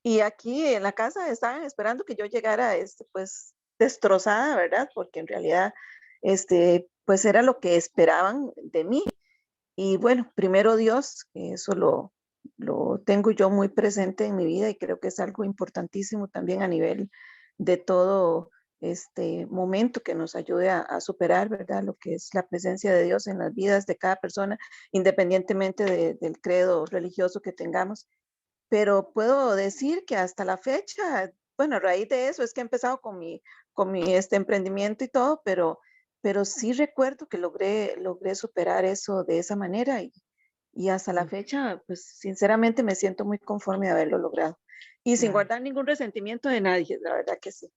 Y aquí en la casa estaban esperando que yo llegara, pues, destrozada, ¿verdad? Porque en realidad, pues era lo que esperaban de mí. Y bueno, primero Dios, eso lo tengo yo muy presente en mi vida y creo que es algo importantísimo también a nivel de todo este momento que nos ayude a superar, ¿verdad? Lo que es la presencia de Dios en las vidas de cada persona, independientemente del credo religioso que tengamos. Pero puedo decir que hasta la fecha, bueno, a raíz de eso es que he empezado con mi emprendimiento y todo, pero sí recuerdo que logré superar eso de esa manera y hasta la fecha, pues sinceramente me siento muy conforme de haberlo logrado. Y sin guardar ningún resentimiento de nadie, la verdad que sí.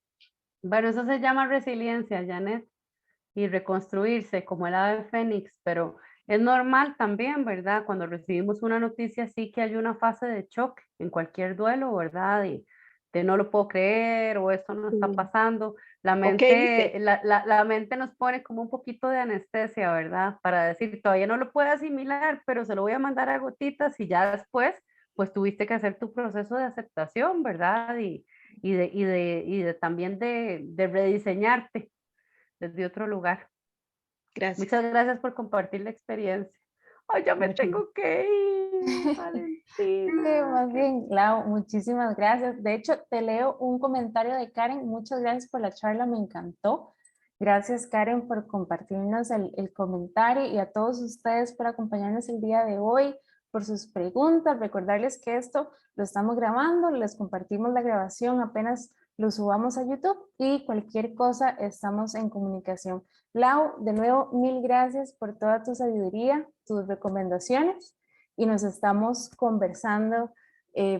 Bueno, eso se llama resiliencia, Janet. y reconstruirse como el ave fénix, pero es normal también, ¿verdad? Cuando recibimos una noticia así que hay una fase de shock en cualquier duelo, ¿verdad? De no lo puedo creer o esto no está pasando. La mente, la mente nos pone como un poquito de anestesia, ¿verdad? Para decir, todavía no lo puede asimilar, pero se lo voy a mandar a gotitas y ya después, pues tuviste que hacer tu proceso de aceptación, ¿verdad? Y también de rediseñarte desde otro lugar. Gracias. Muchas gracias por compartir la experiencia. Ay, ya me tengo que ir, Valentina. Más bien, Lau, muchísimas gracias. De hecho, te leo un comentario de Karen. Muchas gracias por la charla, me encantó. Gracias, Karen, por compartirnos el comentario y a todos ustedes por acompañarnos el día de hoy, por sus preguntas. Recordarles que esto lo estamos grabando, les compartimos la grabación apenas lo subamos a YouTube y cualquier cosa estamos en comunicación. Lau, de nuevo, mil gracias por toda tu sabiduría, tus recomendaciones y nos estamos conversando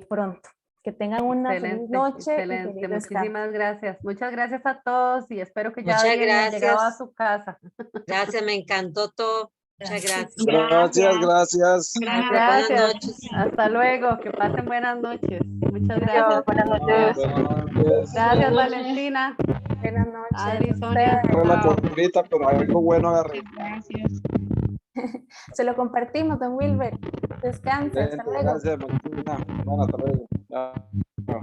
pronto. Que tengan una feliz noche. Excelente, y feliz descanso. muchísimas gracias. Muchas gracias a todos y espero que ya Muchas hayan llegado a gracias. su casa. Gracias, me encantó todo. Muchas gracias. Gracias. Buenas noches. Hasta luego, que pasen buenas noches. Muchas gracias. Buenas noches. Gracias, Valentina. Buenas noches. Adri, Sonia. Fue la cortita, pero algo bueno agarré. Se lo compartimos, don Wilber. Descansa. Hasta luego. Gracias, Martina. Bueno, hasta luego. Chao.